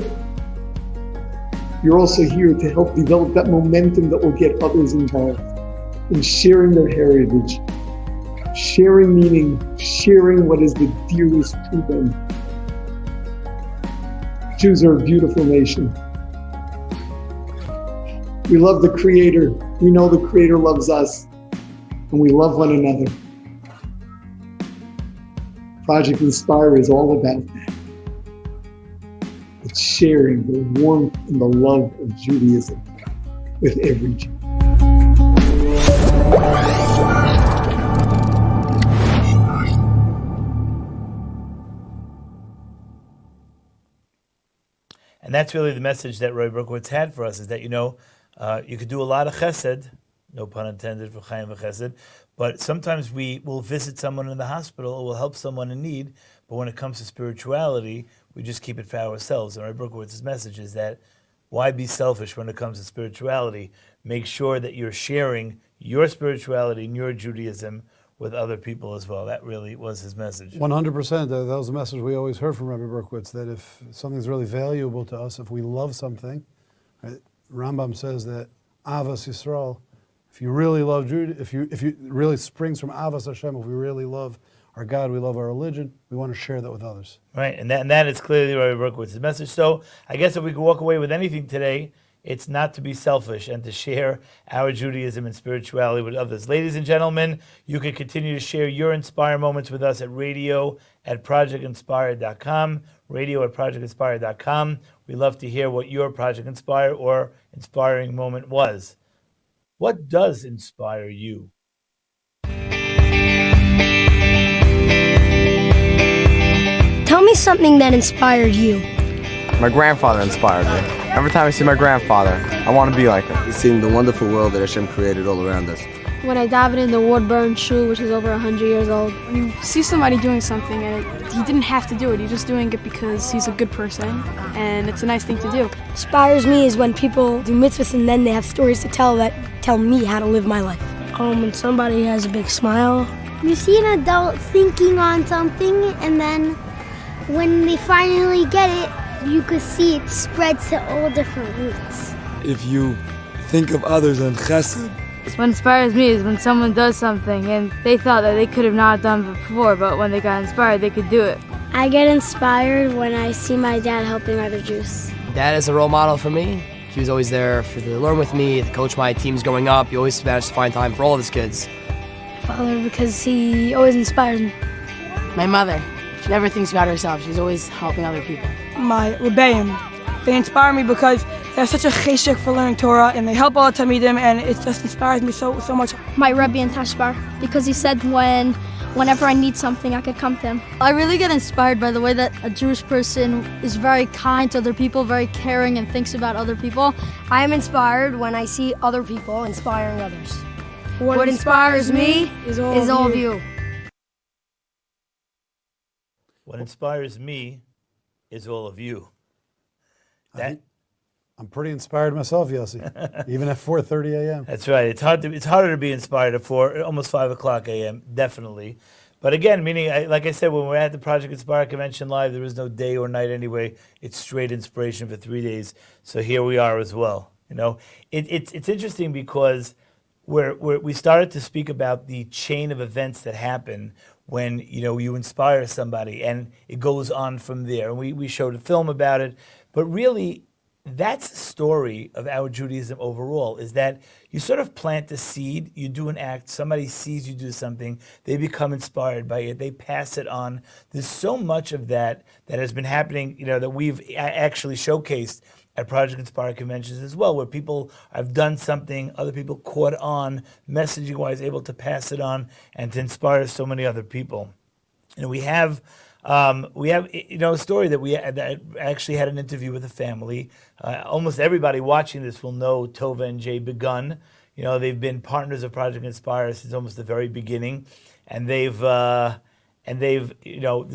You're also here to help develop that momentum that will get others involved in sharing their heritage, sharing meaning, sharing what is the dearest to them. Jews are a beautiful nation. We love the Creator. We know the Creator loves us, and we love one another. Project Inspire is all about that. It's sharing the warmth and the love of Judaism with every Jew. And that's really the message that Roy Berkowitz had for us, is that, you could do a lot of chesed, no pun intended for Chaim v'chesed, but sometimes we will visit someone in the hospital or will help someone in need, but when it comes to spirituality, we just keep it for ourselves. And Roy Berkowitz's message is that why be selfish when it comes to spirituality? Make sure that you're sharing your spirituality and your Judaism with other people as well. That really was his message. 100%. That was a message we always heard from Rabbi Berkowitz, that if something's really valuable to us, if we love something, right, Rambam says that Avas Yisrael, if you really love Judah, if you really springs from Avas Hashem, if we really love our God, we love our religion, we want to share that with others. Right, and that is clearly Rabbi Berkowitz's message. So I guess if we could walk away with anything today, it's not to be selfish and to share our Judaism and spirituality with others. Ladies and gentlemen, you can continue to share your Inspire moments with us at radio@projectinspire.com, radio@projectinspire.com. We love to hear what your Project Inspire or inspiring moment was. What does inspire you? Tell me something that inspired you. My grandfather inspired me. Every time I see my grandfather, I want to be like him. Seeing the wonderful world that Hashem created all around us. When I davened in the wood-burned shul, which is over 100 years old. When you see somebody doing something and he didn't have to do it, he's just doing it because he's a good person, and it's a nice thing to do. Inspires me is when people do mitzvahs and then they have stories to tell that tell me how to live my life. When somebody has a big smile. You see an adult thinking on something, and then when they finally get it, you could see it spread to all different roots. If you think of others and chesed. What inspires me is when someone does something and they thought that they could have not done before, but when they got inspired, they could do it. I get inspired when I see my dad helping other Jews. Dad is a role model for me. He was always there to learn with me, to coach my teams growing up. He always managed to find time for all of his kids. Father, because he always inspires me. My mother. She never thinks about herself. She's always helping other people. My Rebbeim. They inspire me because they have such a cheshek for learning Torah, and they help all the Talmidim, and it just inspires me so much. My Rebbe in Tashbar, because he said whenever I need something, I could come to him. I really get inspired by the way that a Jewish person is very kind to other people, very caring, and thinks about other people. I am inspired when I see other people inspiring others. What inspires me is all of you. What inspires me is all of you. I'm pretty inspired myself, Yossi, even at 4:30 a.m. That's right. It's harder to be inspired at almost 5 o'clock a.m., definitely. But again, meaning, like I said, when we're at the Project Inspire Convention Live, there is no day or night anyway. It's straight inspiration for 3 days. So here we are as well. It's interesting because we started to speak about the chain of events that happen when you inspire somebody, and it goes on from there. And we showed a film about it, but really, that's the story of our Judaism overall, is that you sort of plant the seed, you do an act, somebody sees you do something, they become inspired by it, they pass it on. There's so much of that has been happening, that we've actually showcased at Project Inspire conventions as well, where people have done something, other people caught on, messaging-wise, able to pass it on and to inspire so many other people. And we have a story that I actually had an interview with a family. Almost everybody watching this will know Tova and Jay Begun. They've been partners of Project Inspire since almost the very beginning, and they've the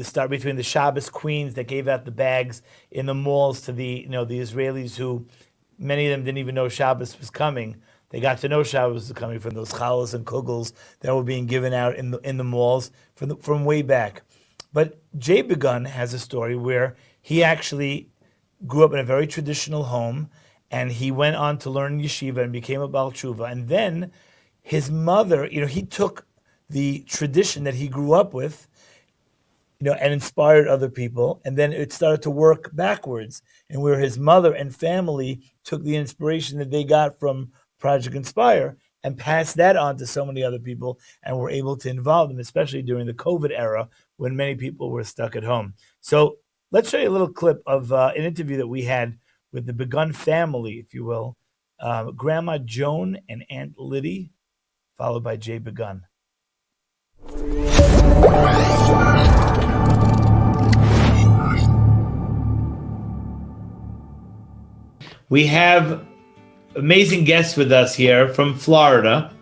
start between the Shabbos queens that gave out the bags in the malls to the Israelis who, many of them didn't even know Shabbos was coming. They got to know Shabbos was coming from those challahs and kugels that were being given out in the malls from way back. But Jay Begun has a story where he actually grew up in a very traditional home, and he went on to learn yeshiva and became a Baal Tshuva. And then his mother, he took the tradition that he grew up with, and inspired other people. And then it started to work backwards, and where his mother and family took the inspiration that they got from Project Inspire and passed that on to so many other people, and were able to involve them, especially during the COVID era when many people were stuck at home. So let's show you a little clip of an interview that we had with the Begun family, if you will, Grandma Joan and Aunt Liddy, followed by Jay Begun. We have amazing guests with us here from Florida.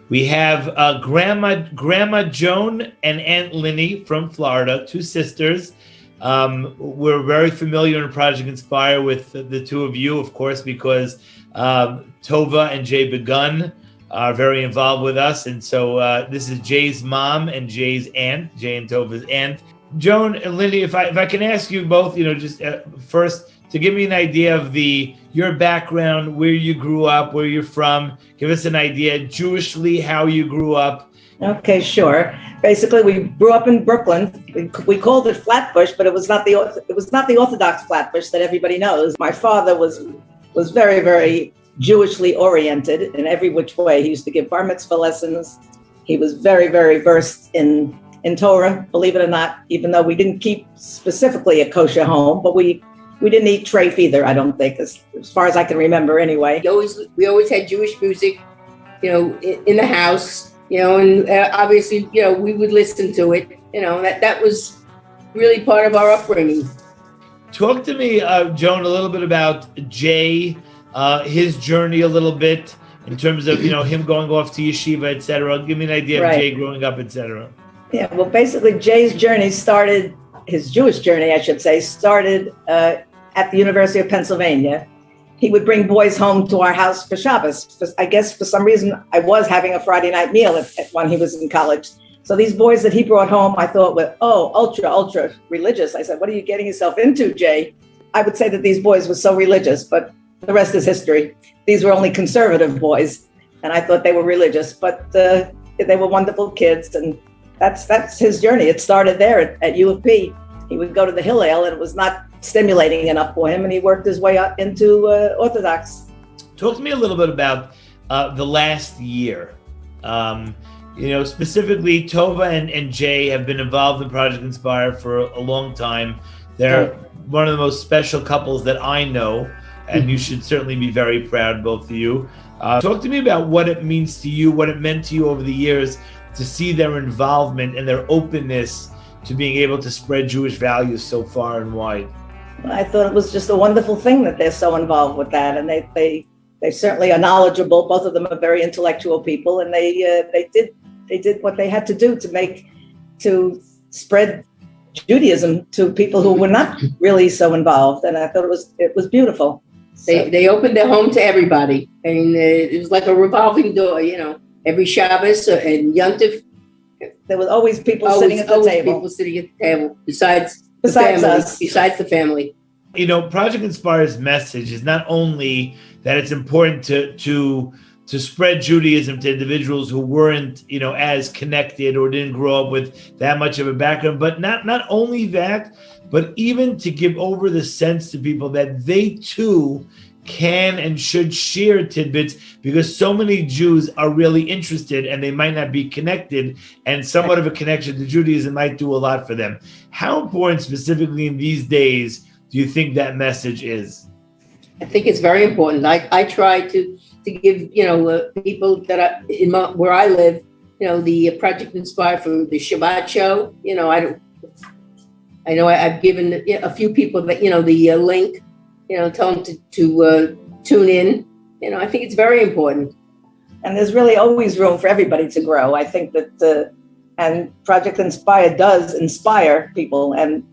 We have Grandma Joan and Aunt Linny from Florida, two sisters. We're very familiar in Project Inspire with the two of you, of course, because Tova and Jay Begun are very involved with us. And so this is Jay's mom and Jay's aunt, Jay and Tova's aunt. Joan and Linny, if I can ask you both, just first to give me an idea of your background, where you grew up, where you're from. Give us an idea, Jewishly, how you grew up. Okay, sure. Basically, we grew up in Brooklyn. We called it Flatbush, but it was not the Orthodox Flatbush that everybody knows. My father was very, very Jewishly oriented in every which way. He used to give bar mitzvah lessons. He was very, very versed in Torah, believe it or not, even though we didn't keep specifically a kosher home, but we didn't eat treif either, I don't think, as far as I can remember anyway. We always had Jewish music, in the house, and obviously, we would listen to it. That was really part of our upbringing. Talk to me, Joan, a little bit about Jay, his journey a little bit in terms of, him going off to yeshiva, etc. Give me an idea of Jay growing up, etc. Yeah, well, basically, Jay's journey started, his Jewish journey, I should say, started at the University of Pennsylvania. He would bring boys home to our house for Shabbos. I guess for some reason, I was having a Friday night meal when he was in college. So these boys that he brought home, I thought were, ultra religious. I said, what are you getting yourself into, Jay? I would say that these boys were so religious, but the rest is history. These were only conservative boys, and I thought they were religious, but they were wonderful kids, and that's his journey. It started there at U of P. He would go to the Hillel, and it was not stimulating enough for him, and he worked his way up into Orthodox. Talk to me a little bit about the last year. Specifically, Tova and Jay have been involved in Project Inspire for a long time. They're one of the most special couples that I know, and you should certainly be very proud, both of you. Talk to me about what it means to you, what it meant to you over the years to see their involvement and their openness to being able to spread Jewish values so far and wide. I thought it was just a wonderful thing that they're so involved with that, and they certainly are knowledgeable. Both of them are very intellectual people, and they did what they had to do to spread Judaism to people who were not really so involved, and I thought it was beautiful. They opened their home to everybody. I mean, it was like a revolving door. Every Shabbos and Yom Tov, there was always people sitting at the table. People sitting at the table besides us. Besides the family. Project Inspire's message is not only that it's important to spread Judaism to individuals who weren't, as connected or didn't grow up with that much of a background, but not only that, but even to give over the sense to people that they too can and should share tidbits, because so many Jews are really interested and they might not be connected, and somewhat of a connection to Judaism might do a lot for them. How important specifically in these days do you think that message is? I think it's very important. I try to give, people that are where I live, the Project Inspire for the Shabbat show. I've given a few people that, the link, tell them to tune in. I think it's very important. And there's really always room for everybody to grow. I think that, and Project Inspire does inspire people, and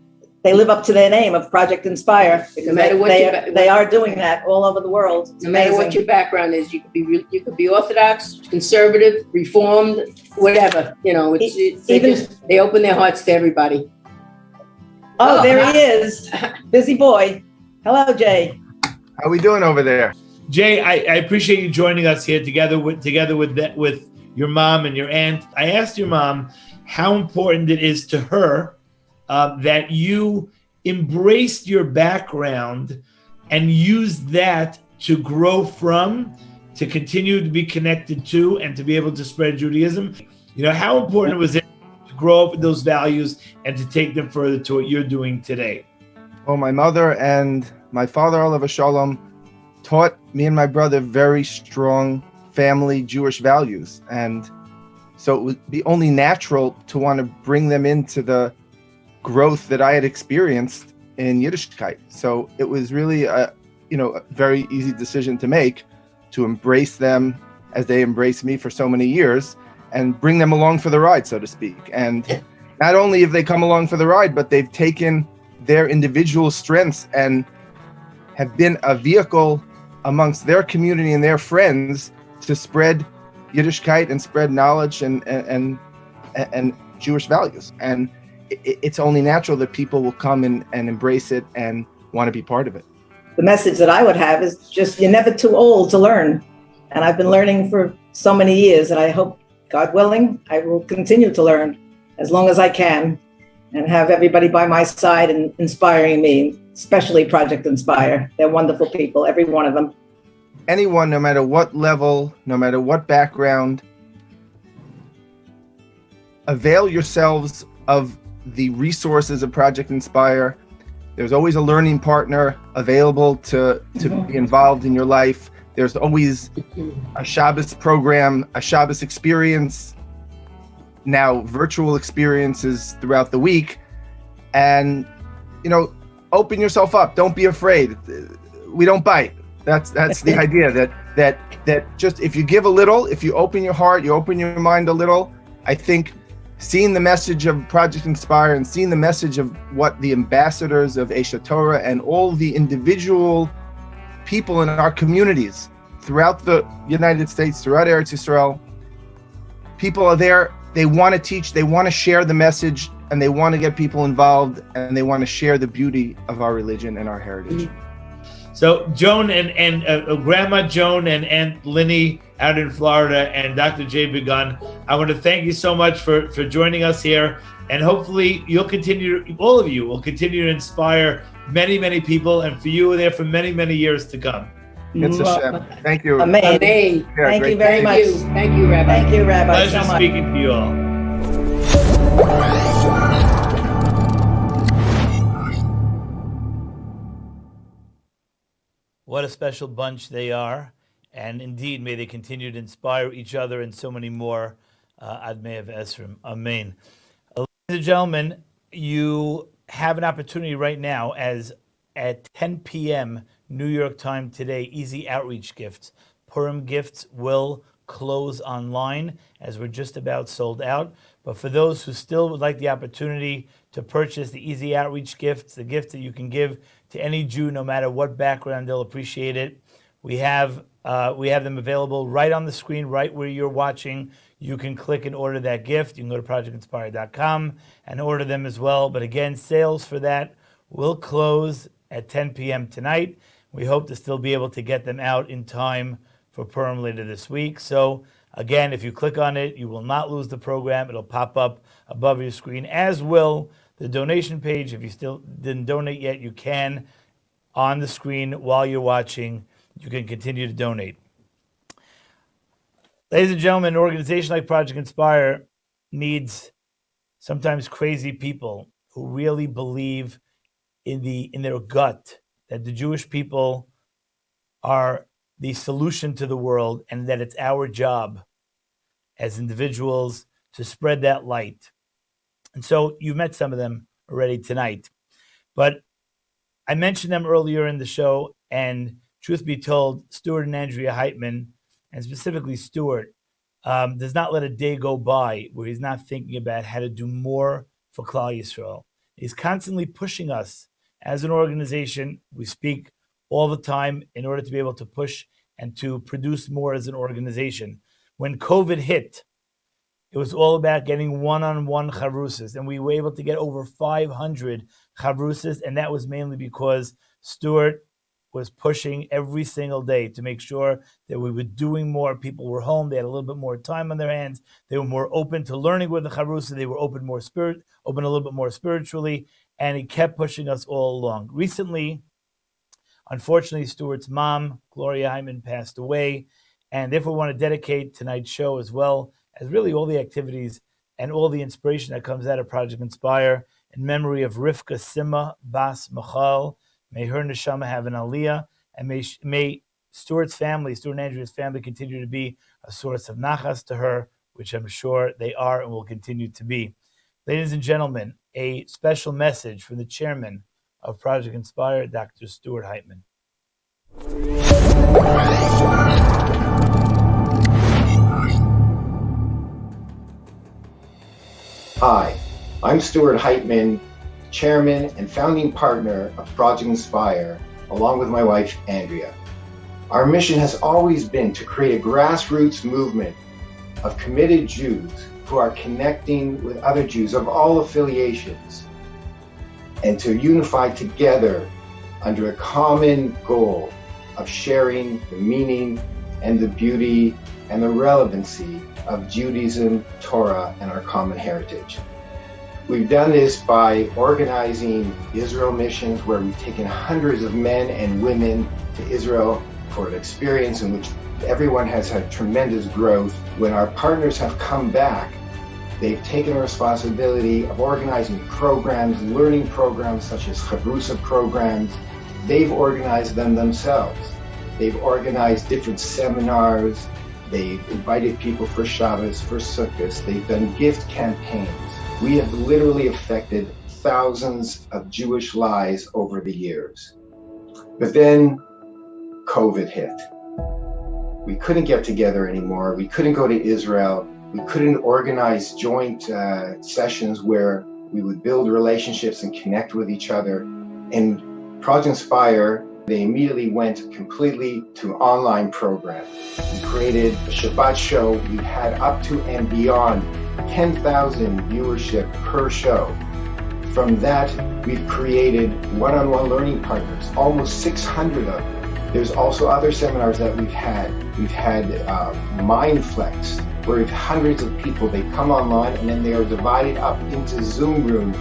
they live up to their name of Project Inspire, because No matter what they are doing that all over the world. It's No matter what amazing. your background is, you could be Orthodox, conservative, Reformed, whatever. They open their hearts to everybody. Oh, there he is, busy boy. Hello, Jay. How we doing over there? Jay, I appreciate you joining us here together with your mom and your aunt. I asked your mom how important it is to her that you embraced your background and used that to grow from, to continue to be connected to, and to be able to spread Judaism. How important was it to grow up with those values and to take them further to what you're doing today? Well, my mother and my father, Olav Shalom, taught me and my brother very strong family Jewish values. And so it would be only natural to want to bring them into the growth that I had experienced in Yiddishkeit. So it was really a very easy decision to make, to embrace them as they embraced me for so many years and bring them along for the ride, so to speak. And not only have they come along for the ride, but they've taken their individual strengths and have been a vehicle amongst their community and their friends to spread Yiddishkeit and spread knowledge and Jewish values. And it's only natural that people will come and embrace it and want to be part of it. The message that I would have is just, you're never too old to learn. And I've been learning for so many years, and I hope, God willing, I will continue to learn as long as I can and have everybody by my side and inspiring me, especially Project Inspire. They're wonderful people, every one of them. Anyone, no matter what level, no matter what background, avail yourselves of the resources of Project Inspire. There's always a learning partner available to be involved in your life. There's always a Shabbos program, a Shabbos experience, now virtual experiences throughout the week. And, open yourself up. Don't be afraid. We don't bite. That's the idea, that just if you give a little, if you open your heart, you open your mind a little, I think seeing the message of Project Inspire and seeing the message of what the ambassadors of Eshet Torah and all the individual people in our communities throughout the United States, throughout Eretz Yisrael, people are there, they want to teach, they want to share the message, and they want to get people involved, and they want to share the beauty of our religion and our heritage. So Joan and Grandma Joan and Aunt Linny out in Florida and Dr. Jay Begun, I want to thank you so much for joining us here. And hopefully all of you will continue to inspire many, many people, and for you there for many, many years to come. It's a shame. Thank you. Amen. Amen. Yeah, Thank great. you very much. Thank you, Rabbi. Thank you, Rabbi. Pleasure so much. speaking to you all. What a special bunch they are. And indeed, may they continue to inspire each other and so many more. Ad Me'av Esrim. Amen. Ladies and gentlemen, you have an opportunity right now, as at 10 p.m. New York time today, Easy Outreach Gifts. Purim gifts will close online, as we're just about sold out. But for those who still would like the opportunity to purchase the Easy Outreach gifts, the gift that you can give to any Jew, no matter what background, they'll appreciate it. We have them available right on the screen, right where you're watching. You can click and order that gift. You can go to projectinspire.com and order them as well. But again, sales for that will close at 10 p.m. tonight. We hope to still be able to get them out in time for Purim later this week. So again, if you click on it, you will not lose the program. It'll pop up above your screen, as will the donation page. If you still didn't donate yet, you can on the screen while you're watching. You can continue to donate. Ladies and gentlemen, an organization like Project Inspire needs sometimes crazy people who really believe in their gut that the Jewish people are the solution to the world, and that it's our job as individuals to spread that light. And so you've met some of them already tonight. But I mentioned them earlier in the show, and truth be told, Stuart and Andrea Heitman, and specifically Stuart, does not let a day go by where he's not thinking about how to do more for Klal Yisrael. He's constantly pushing us as an organization. We speak all the time in order to be able to push and to produce more as an organization. When COVID hit, it was all about getting one-on-one chavrusas, and we were able to get over 500 chavrusas, and that was mainly because Stuart was pushing every single day to make sure that we were doing more. People were home; they had a little bit more time on their hands. They were more open to learning with the chavrusa. They were open a little bit more spiritually, and he kept pushing us all along. Recently, unfortunately, Stuart's mom, Gloria Heitman, passed away, and therefore we want to dedicate tonight's show as well as really all the activities and all the inspiration that comes out of Project Inspire in memory of Rivka Sima Bas Michal. May her neshama have an aliyah, and may Stuart's family, Stuart and Andrea's family, continue to be a source of nachas to her, which I'm sure they are and will continue to be. Ladies and gentlemen, a special message from the chairman of Project Inspire, Dr. Stuart Heitman. Hi, I'm Stuart Heitman, chairman and founding partner of Project Inspire, along with my wife, Andrea. Our mission has always been to create a grassroots movement of committed Jews who are connecting with other Jews of all affiliations and to unify together under a common goal of sharing the meaning and the beauty and the relevancy of Judaism, Torah, and our common heritage. We've done this by organizing Israel missions, where we've taken hundreds of men and women to Israel for an experience in which everyone has had tremendous growth. When our partners have come back, they've taken the responsibility of organizing programs, learning programs such as Chavrusa programs. They've organized them themselves. They've organized different seminars. They've invited people for Shabbos, for Sukkot. They've done gift campaigns. We have literally affected thousands of Jewish lives over the years. But then COVID hit. We couldn't get together anymore. We couldn't go to Israel. We couldn't organize joint sessions where we would build relationships and connect with each other. And Project Inspire, they immediately went completely to an online program. We created a Shabbat show. We had up to and beyond 10,000 viewership per show. From that, we've created one-on-one learning partners, almost 600 of them. There's also other seminars that we've had. We've had MindFlex, where we have hundreds of people. They come online and then they are divided up into Zoom rooms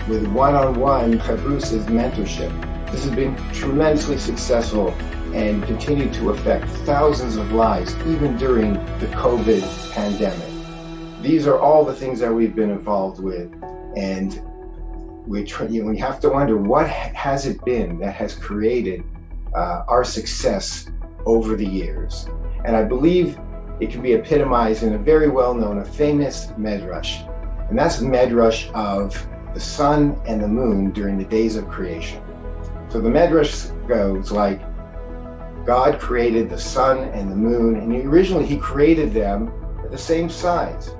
with one-on-one Chavrusas mentorship. This has been tremendously successful and continued to affect thousands of lives, even during the COVID pandemic. These are all the things that we've been involved with, and we have to wonder, what has it been that has created our success over the years? And I believe it can be epitomized in a very well-known, a famous medrash, and that's the medrash of the sun and the moon during the days of creation. So the medrash goes like, God created the sun and the moon, and originally he created them at the same size.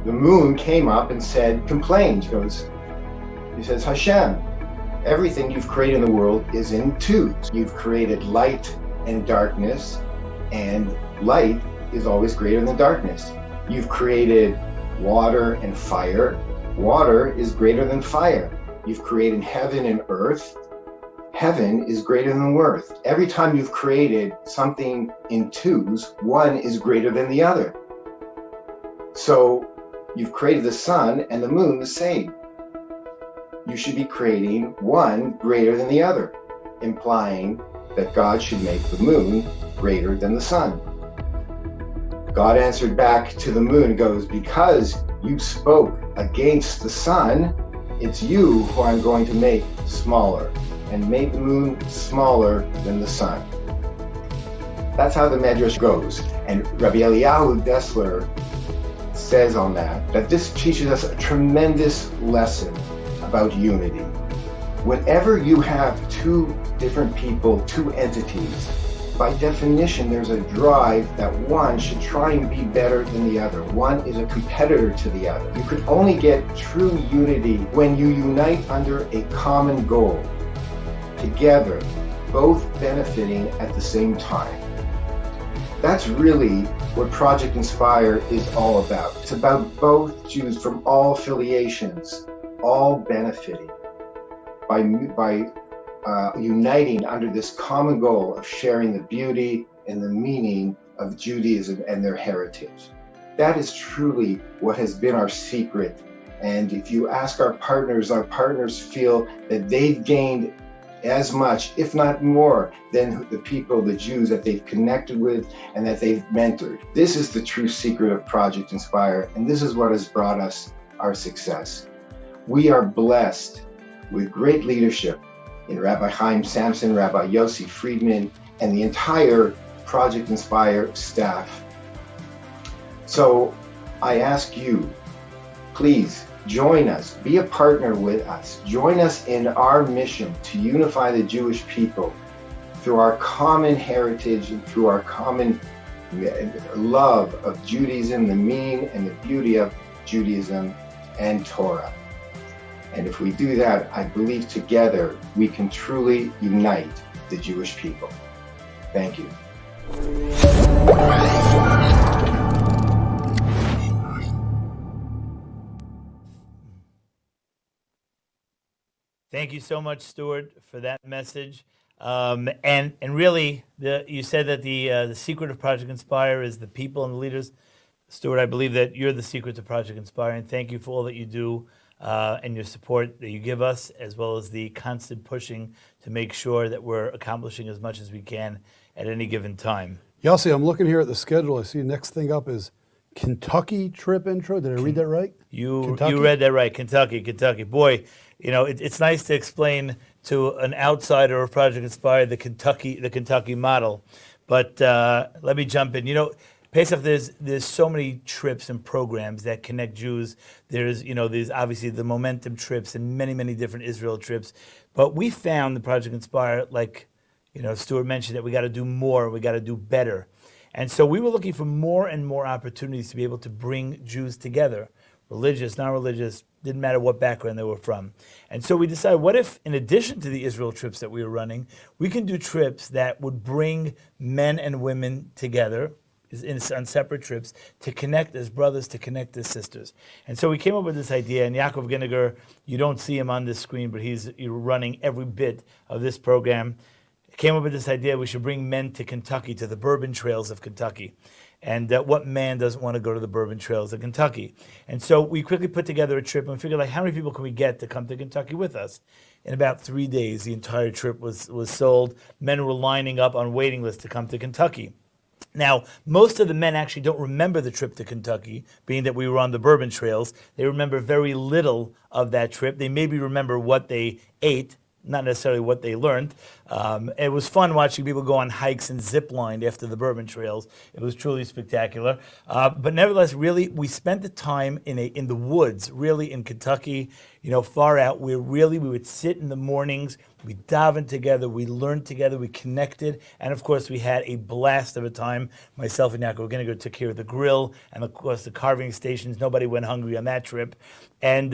The moon came up and complained. He says, Hashem, everything you've created in the world is in twos. You've created light and darkness, and light is always greater than darkness. You've created water and fire. Water is greater than fire. You've created heaven and earth. Heaven is greater than earth. Every time you've created something in twos, one is greater than the other. So you've created the sun and the moon the same. You should be creating one greater than the other, implying that God should make the moon greater than the sun. God answered back to the moon and goes, because you spoke against the sun, it's you who I'm going to make smaller. and made the moon smaller than the sun. That's how the Medrash goes. And Rabbi Eliyahu Dessler says on that this teaches us a tremendous lesson about unity. Whenever you have two different people, two entities, by definition, there's a drive that one should try and be better than the other. One is a competitor to the other. You could only get true unity when you unite under a common goal, together, both benefiting at the same time. That's really what Project Inspire is all about. It's about both Jews from all affiliations, all benefiting by uniting under this common goal of sharing the beauty and the meaning of Judaism and their heritage. That is truly what has been our secret. And if you ask our partners feel that they've gained as much, if not more, than the people, the Jews that they've connected with and that they've mentored. This is the true secret of Project Inspire, and this is what has brought us our success. We are blessed with great leadership in Rabbi Chaim Samson, Rabbi Yossi Friedman, and the entire Project Inspire staff. So I ask you, please join us, be a partner with us. Join us in our mission to unify the Jewish people through our common heritage and through our common love of Judaism, the meaning and the beauty of Judaism and Torah. And if we do that, I believe together we can truly unite the Jewish people. Thank you. Thank you so much, Stuart, for that message. And really, you said that the secret of Project Inspire is the people and the leaders. Stuart, I believe that you're the secret to Project Inspire, and thank you for all that you do and your support that you give us, as well as the constant pushing to make sure that we're accomplishing as much as we can at any given time. Yossi, I'm looking here at the schedule. I see next thing up is Kentucky trip intro. Did I read that right? You read that right. Kentucky. Boy, you know, it's nice to explain to an outsider of Project Inspire the Kentucky model. But let me jump in. You know, Pesach, there's so many trips and programs that connect Jews. There's obviously the Momentum trips and many different Israel trips. But we found the Project Inspire, like, Stuart mentioned, that we got to do more, we got to do better. And so we were looking for more and more opportunities to be able to bring Jews together, religious, non-religious, didn't matter what background they were from. And so we decided, what if, in addition to the Israel trips that we were running, we can do trips that would bring men and women together on separate trips to connect as brothers, to connect as sisters. And so we came up with this idea, and Yaakov Ginniger, you don't see him on this screen, but he's running every bit of this program. Came up with this idea we should bring men to Kentucky, to the bourbon trails of Kentucky. And what man doesn't want to go to the bourbon trails of Kentucky? And so we quickly put together a trip and figured, like, how many people can we get to come to Kentucky with us? In about 3 days, the entire trip was sold. Men were lining up on waiting lists to come to Kentucky. Now, most of the men actually don't remember the trip to Kentucky, being that we were on the bourbon trails. They remember very little of that trip. They maybe remember what they ate, not necessarily what they learned. It was fun watching people go on hikes and zip lined after the bourbon trails. It was truly spectacular. But nevertheless, really, we spent the time in the woods, really in Kentucky, far out. We would sit in the mornings, we davened together, we learned together, we connected, and of course we had a blast of a time. Myself and Yaakov Ginniger took care of the grill and of course the carving stations. Nobody went hungry on that trip. And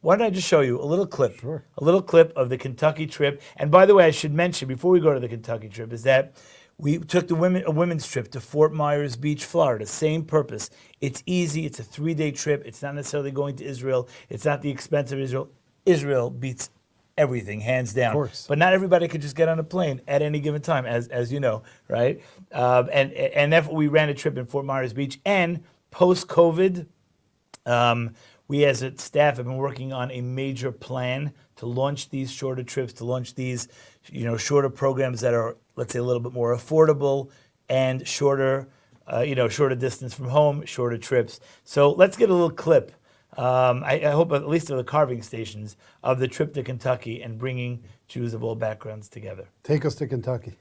why don't I just show you a little clip? Sure. A little clip of the Kentucky trip. And by the way, I should mention before we go to the Kentucky trip is that we took a women's trip to Fort Myers Beach, Florida. Same purpose. It's easy. It's a 3-day trip. It's not necessarily going to Israel. It's not the expense of Israel. Israel beats everything, hands down. Of course. But not everybody could just get on a plane at any given time, as you know, right? And therefore we ran a trip in Fort Myers Beach. And post-COVID, we as a staff have been working on a major plan to launch these shorter trips, to launch these, shorter programs that are, let's say, a little bit more affordable and shorter, shorter distance from home, shorter trips. So let's get a little clip I hope at least of the carving stations of the trip to Kentucky and bringing Jews of all backgrounds together. Take us to Kentucky.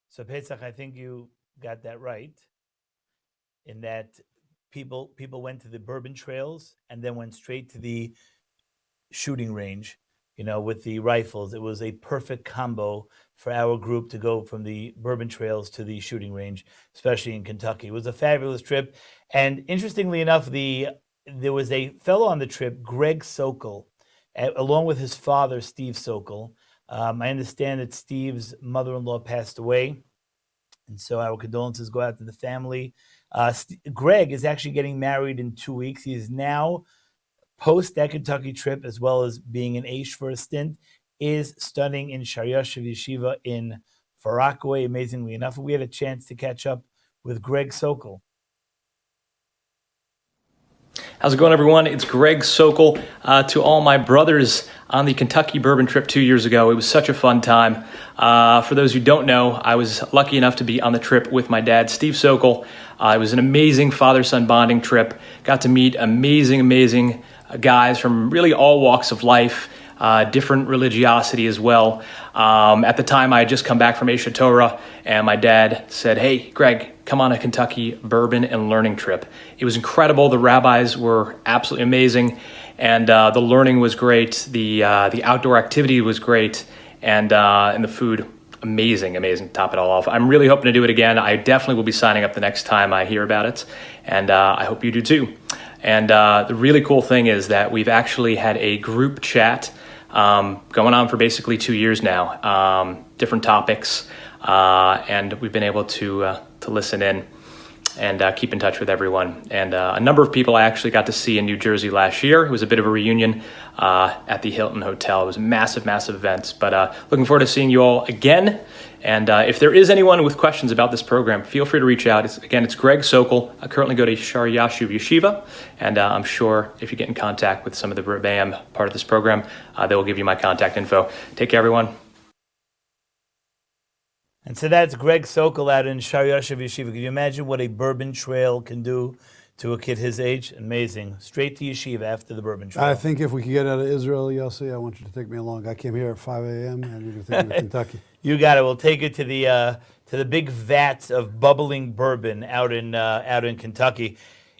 So Pesach, I think you got that right, in that people went to the bourbon trails and then went straight to the shooting range, with the rifles. It was a perfect combo for our group to go from the bourbon trails to the shooting range, especially in Kentucky. It was a fabulous trip. And interestingly enough, there was a fellow on the trip, Greg Sokol, along with his father, Steve Sokol. I understand that Steve's mother-in-law passed away, and so our condolences go out to the family. Greg is actually getting married in 2 weeks. He is now, post that Kentucky trip, as well as being an Aish for a stint, is studying in Shar Yashiv Yeshiva in Far Rockaway, amazingly enough. We had a chance to catch up with Greg Sokol. How's it going, everyone? It's Greg Sokol. To all my brothers on the Kentucky bourbon trip 2 years ago, it was such a fun time. For those who don't know, I was lucky enough to be on the trip with my dad, Steve Sokol. It was an amazing father-son bonding trip. Got to meet amazing guys from really all walks of life, different religiosity as well. At the time, I had just come back from Aish Torah, and my dad said, "Hey, Greg, come on a Kentucky bourbon and learning trip." It was incredible. The rabbis were absolutely amazing, and the learning was great. The outdoor activity was great, and the food, amazing to top it all off. I'm really hoping to do it again. I definitely will be signing up the next time I hear about it, and I hope you do too. And the really cool thing is that we've actually had a group chat going on for basically 2 years now, different topics, and we've been able to listen in and keep in touch with everyone. And a number of people I actually got to see in New Jersey last year. It was a bit of a reunion at the Hilton Hotel. It was a massive event, but looking forward to seeing you all again. And if there is anyone with questions about this program, feel free to reach out. It's Greg Sokol. I currently go to Shar Yashiv Yeshiva, and I'm sure if you get in contact with some of the Rebbeim part of this program, they will give you my contact info. Take care, everyone. And so that's Greg Sokol out in Shar Yashiv Yeshiva. Can you imagine what a bourbon trail can do to a kid his age. Amazing. Straight to yeshiva after the Bourbon Trail. I think if we could get out of Israel, Yossi, I want you to take me along. I came here at 5 a.m. and you're going to take me to Kentucky. You got it. We'll take it to the big vats of bubbling bourbon out in Kentucky.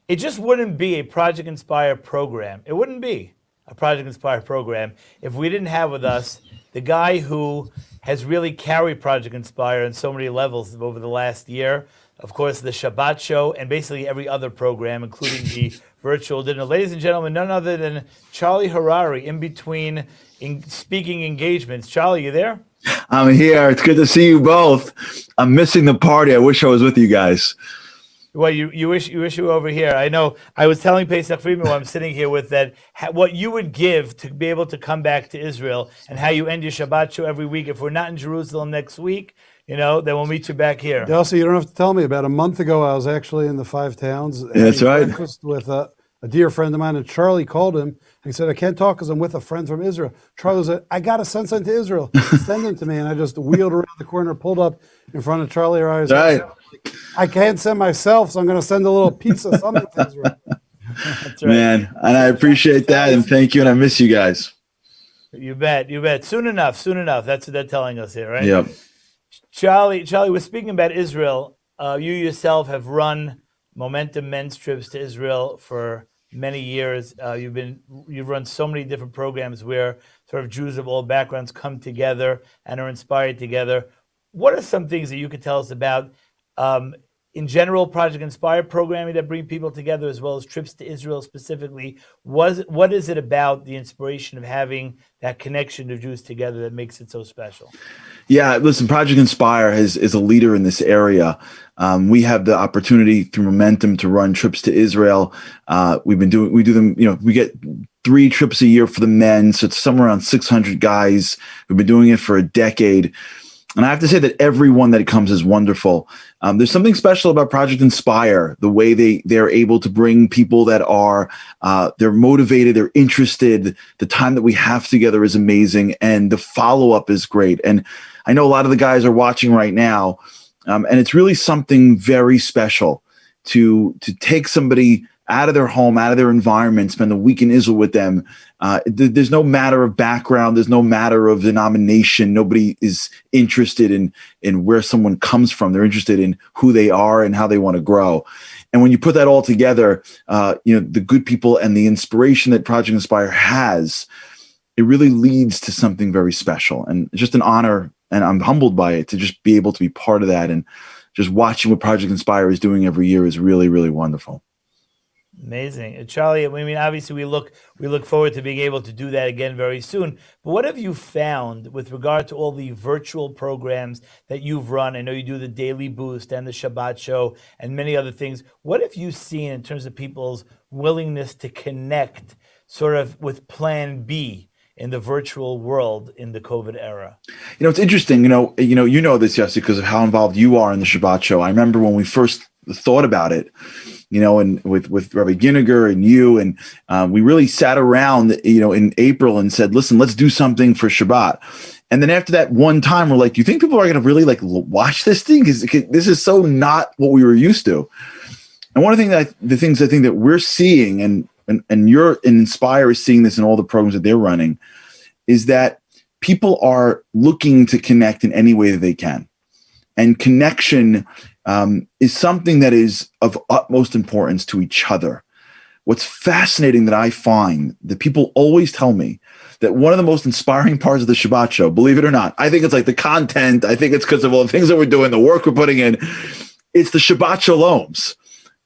It just wouldn't be a Project Inspire program. It wouldn't be a Project Inspire program if we didn't have with us the guy who has really carried Project Inspire on so many levels over the last year. Of course, the Shabbat show and basically every other program, including the virtual dinner. Ladies and gentlemen, none other than Charlie Harary in between speaking engagements. Charlie, you there? I'm here. It's good to see you both. I'm missing the party. I wish I was with you guys. Well, you wish you were over here. I know. I was telling Pesach Friedman while I'm sitting here with that what you would give to be able to come back to Israel and how you end your Shabbat show every week. If we're not in Jerusalem next week, then we'll meet you back here. Yossi, you don't have to tell me. About a month ago, I was actually in the Five Towns. That's right. Breakfast with a dear friend of mine, and Charlie called him. He said, I can't talk because I'm with a friend from Israel. Charlie said, I got to send something to Israel. Send him to me. And I just wheeled around the corner, pulled up in front of Charlie. Right. I can't send myself, so I'm going to send a little piece of something to Israel. That's right. Man, and I appreciate that, and thank you, and I miss you guys. You bet. Soon enough. That's what they're telling us here, right? Yep. Charlie, we're speaking about Israel. You yourself have run Momentum men's trips to Israel for many years. You've run so many different programs where sort of Jews of all backgrounds come together and are inspired together. What are some things that you could tell us about, in general, Project Inspire programming that bring people together, as well as trips to Israel specifically? What is it about the inspiration of having that connection of Jews together that makes it so special? Yeah, listen, Project Inspire is a leader in this area. We have the opportunity through Momentum to run trips to Israel. We do them, we get 3 trips a year for the men. So it's somewhere around 600 guys. We've been doing it for a decade. And I have to say that everyone that comes is wonderful. There's something special about Project Inspire, the way they're able to bring people that are, they're motivated, they're interested. The time that we have together is amazing, and the follow-up is great. And I know a lot of the guys are watching right now, and it's really something very special to take somebody out of their home, out of their environment, spend a week in Israel with them. There's no matter of background. There's no matter of denomination. Nobody is interested in where someone comes from. They're interested in who they are and how they want to grow. And when you put that all together, the good people and the inspiration that Project Inspire has, it really leads to something very special. And it's just an honor, and I'm humbled by it to just be able to be part of that. And just watching what Project Inspire is doing every year is really, really wonderful. Amazing. Charlie, I mean, obviously we look forward to being able to do that again very soon. But what have you found with regard to all the virtual programs that you've run? I know you do the Daily Boost and the Shabbat show and many other things. What have you seen in terms of people's willingness to connect sort of with Plan B in the virtual world in the COVID era? It's interesting, you know this, Yossi, because of how involved you are in the Shabbat show. I remember when we first thought about it, and with Rabbi Ginniger and you, and we really sat around, in April and said, listen, let's do something for Shabbat. And then after that one time, we're like, do you think people are going to really watch this thing? This is so not what we were used to. And one of the things I think that we're seeing, and you're and Inspire is seeing this in all the programs that they're running, is that people are looking to connect in any way that they can. And connection is something that is of utmost importance to each other. What's fascinating that I find that people always tell me that one of the most inspiring parts of the Shabbat show, believe it or not, I think it's like the content, I think it's because of all the things that we're doing, the work we're putting in, it's the Shabbat Shaloms.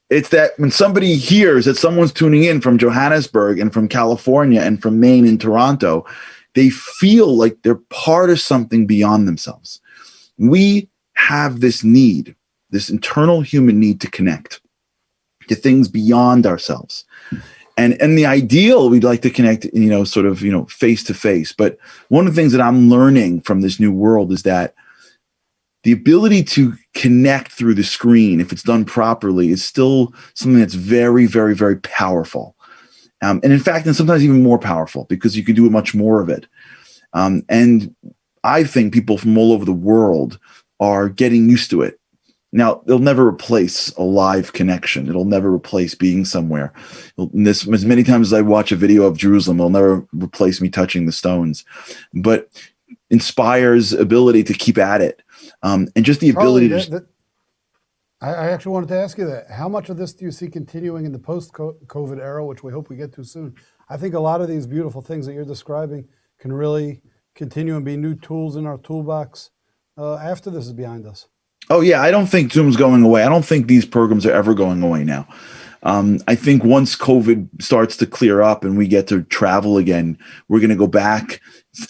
It's that when somebody hears that someone's tuning in from Johannesburg and from California and from Maine and Toronto, they feel like they're part of something beyond themselves. We have this need, this internal human need to connect to things beyond ourselves. And the ideal, we'd like to connect, face to face. But one of the things that I'm learning from this new world is that the ability to connect through the screen, if it's done properly, is still something that's very, very, very powerful. And in fact, and sometimes even more powerful, because you can do much more of it. And I think people from all over the world are getting used to it. Now, it'll never replace a live connection. It'll never replace being somewhere. As many times as I watch a video of Jerusalem, it'll never replace me touching the stones. But Inspire's ability to keep at it, and just the ability to... I actually wanted to ask you that. How much of this do you see continuing in the post-COVID era, which we hope we get to soon? I think a lot of these beautiful things that you're describing can really continue and be new tools in our toolbox after this is behind us. Oh, yeah. I don't think Zoom's going away. I don't think these programs are ever going away now. I think once COVID starts to clear up and we get to travel again, we're going to go back,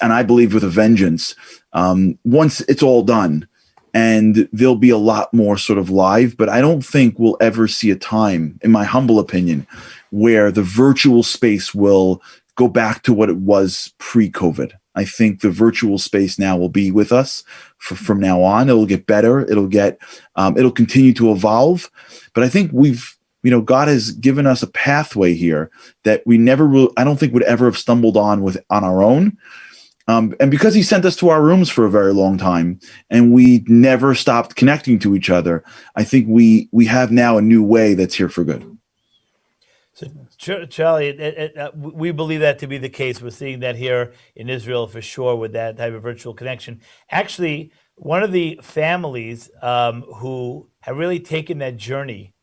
and I believe with a vengeance, once it's all done. And there'll be a lot more sort of live, but I don't think we'll ever see a time, in my humble opinion, where the virtual space will go back to what it was pre-COVID. I think the virtual space now will be with us from now on. It'll get better. It'll continue to evolve. But I think God has given us a pathway here that we I don't think would ever have stumbled on our own. And because he sent us to our rooms for a very long time and we never stopped connecting to each other, I think we have now a new way that's here for good. So, Charlie, we believe that to be the case. We're seeing that here in Israel for sure with that type of virtual connection. Actually, one of the families who have really taken that journey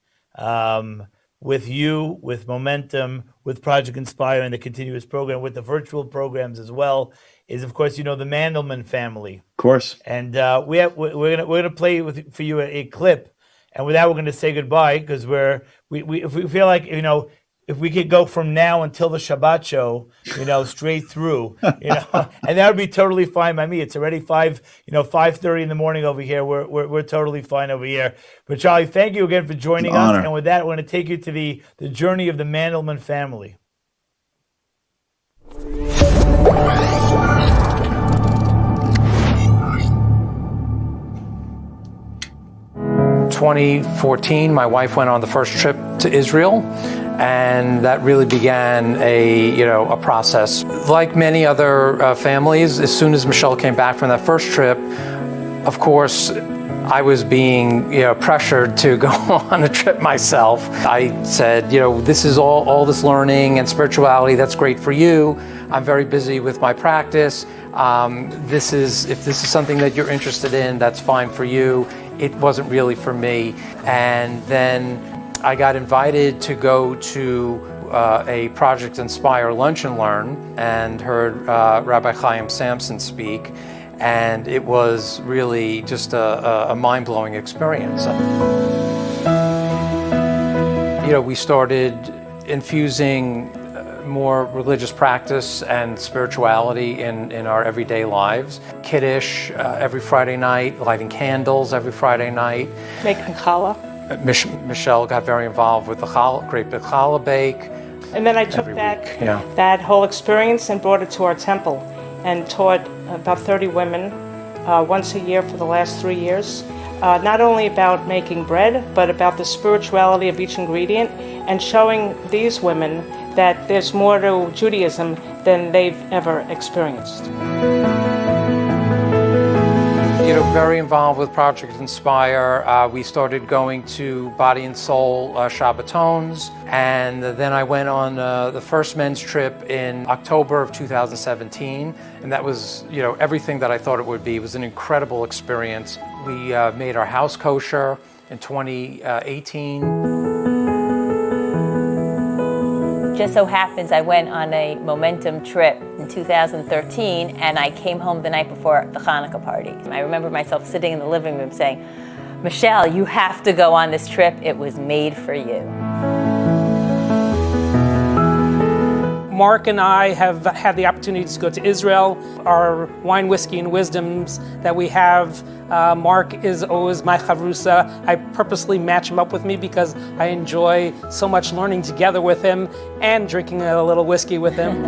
with you, with Momentum, with Project Inspire and the continuous program, with the virtual programs as well, is of course the Mandelman family. Of course. And we're gonna play for you a clip, and with that we're gonna say goodbye because if we feel like if we could go from now until the Shabbat show, straight through, and that would be totally fine by me. It's already 5:30 in the morning over here. We're totally fine over here. But Charlie, thank you again for joining us. And with that, we're going to take you to the journey of the Mandelman family. 2014, my wife went on the first trip to Israel, and that really began a process. Like many other families, as soon as Michelle came back from that first trip, of course, I was being pressured to go on a trip myself. I said, this is all this learning and spirituality, that's great for you. I'm very busy with my practice. If this is something that you're interested in, that's fine for you. It wasn't really for me. And then I got invited to go to a Project Inspire Lunch and Learn and heard Rabbi Chaim Samson speak. And it was really just a mind-blowing experience. We started infusing more religious practice and spirituality in our everyday lives. Kiddush every Friday night, lighting candles every Friday night. Making challah. Michelle got very involved with the Great Big Challah Bake. And then I took that whole experience and brought it to our temple and taught about 30 women once a year for the last 3 years. Not only about making bread, but about the spirituality of each ingredient and showing these women that there's more to Judaism than they've ever experienced. Very involved with Project Inspire. We started going to Body and Soul Shabbatons, and then I went on the first men's trip in October of 2017, and that was everything that I thought it would be. It was an incredible experience. We made our house kosher in 2018. Just so happens I went on a Momentum trip in 2013 and I came home the night before the Hanukkah party. I remember myself sitting in the living room saying, Michelle, you have to go on this trip. It was made for you. Mark and I have had the opportunity to go to Israel. Our wine, whiskey, and wisdoms that we have. Mark is always my chavrusa. I purposely match him up with me because I enjoy so much learning together with him and drinking a little whiskey with him.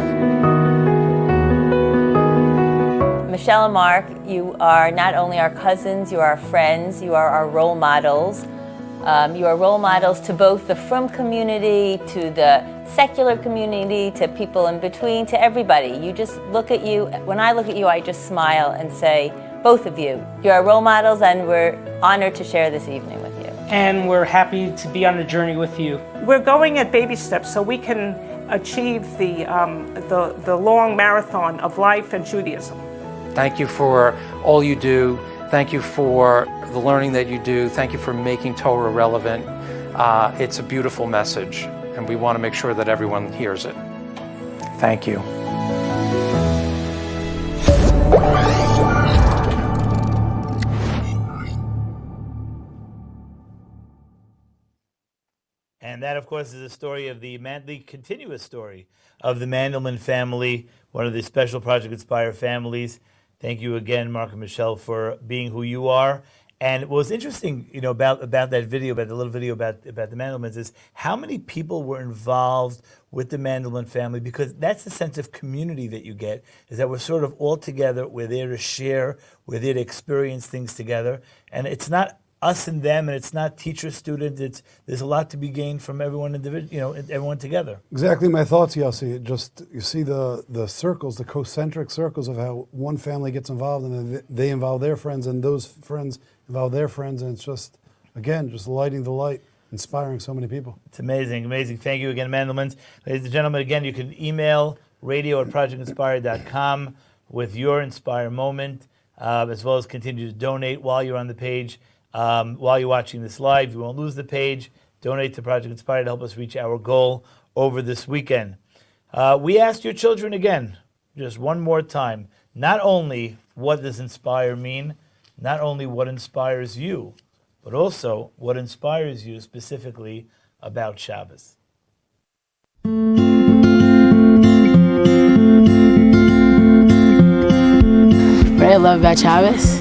Michelle and Mark, you are not only our cousins, you are our friends, you are our role models. You are role models to both the Frum community, to the secular community, to people in between, to everybody. You just look at you, when I look at you, I just smile and say, both of you. You're our role models, and we're honored to share this evening with you. And we're happy to be on the journey with you. We're going at baby steps so we can achieve the long marathon of life and Judaism. Thank you for all you do. Thank you for the learning that you do. Thank you for making Torah relevant. It's a beautiful message, and we want to make sure that everyone hears it. Thank you. And that, of course, is a story of the continuous story of the Mandelman family, one of the special Project Inspire families. Thank you again, Mark and Michelle, for being who you are. And what was interesting, about that video, about the little video about the Mandelmans, is how many people were involved with the Mandelman family, because that's the sense of community that you get, is that we're sort of all together, we're there to share, we're there to experience things together. And it's not us and them, and it's not teacher-student. There's a lot to be gained from everyone everyone together. Exactly my thoughts, Yossi. You see the circles, the concentric circles of how one family gets involved, and then they involve their friends, and those friends involve their friends, and it's just lighting the light, inspiring so many people. It's amazing, amazing. Thank you again, Mandelmans. Ladies and gentlemen, again, you can email radio@projectinspire.com with your Inspire moment, as well as continue to donate while you're on the page. While you're watching this live, you won't lose the page. Donate to Project Inspire to help us reach our goal over this weekend. We asked your children again, just one more time, not only what does Inspire mean, not only what inspires you, but also what inspires you specifically about Shabbos. What I love about Shabbos?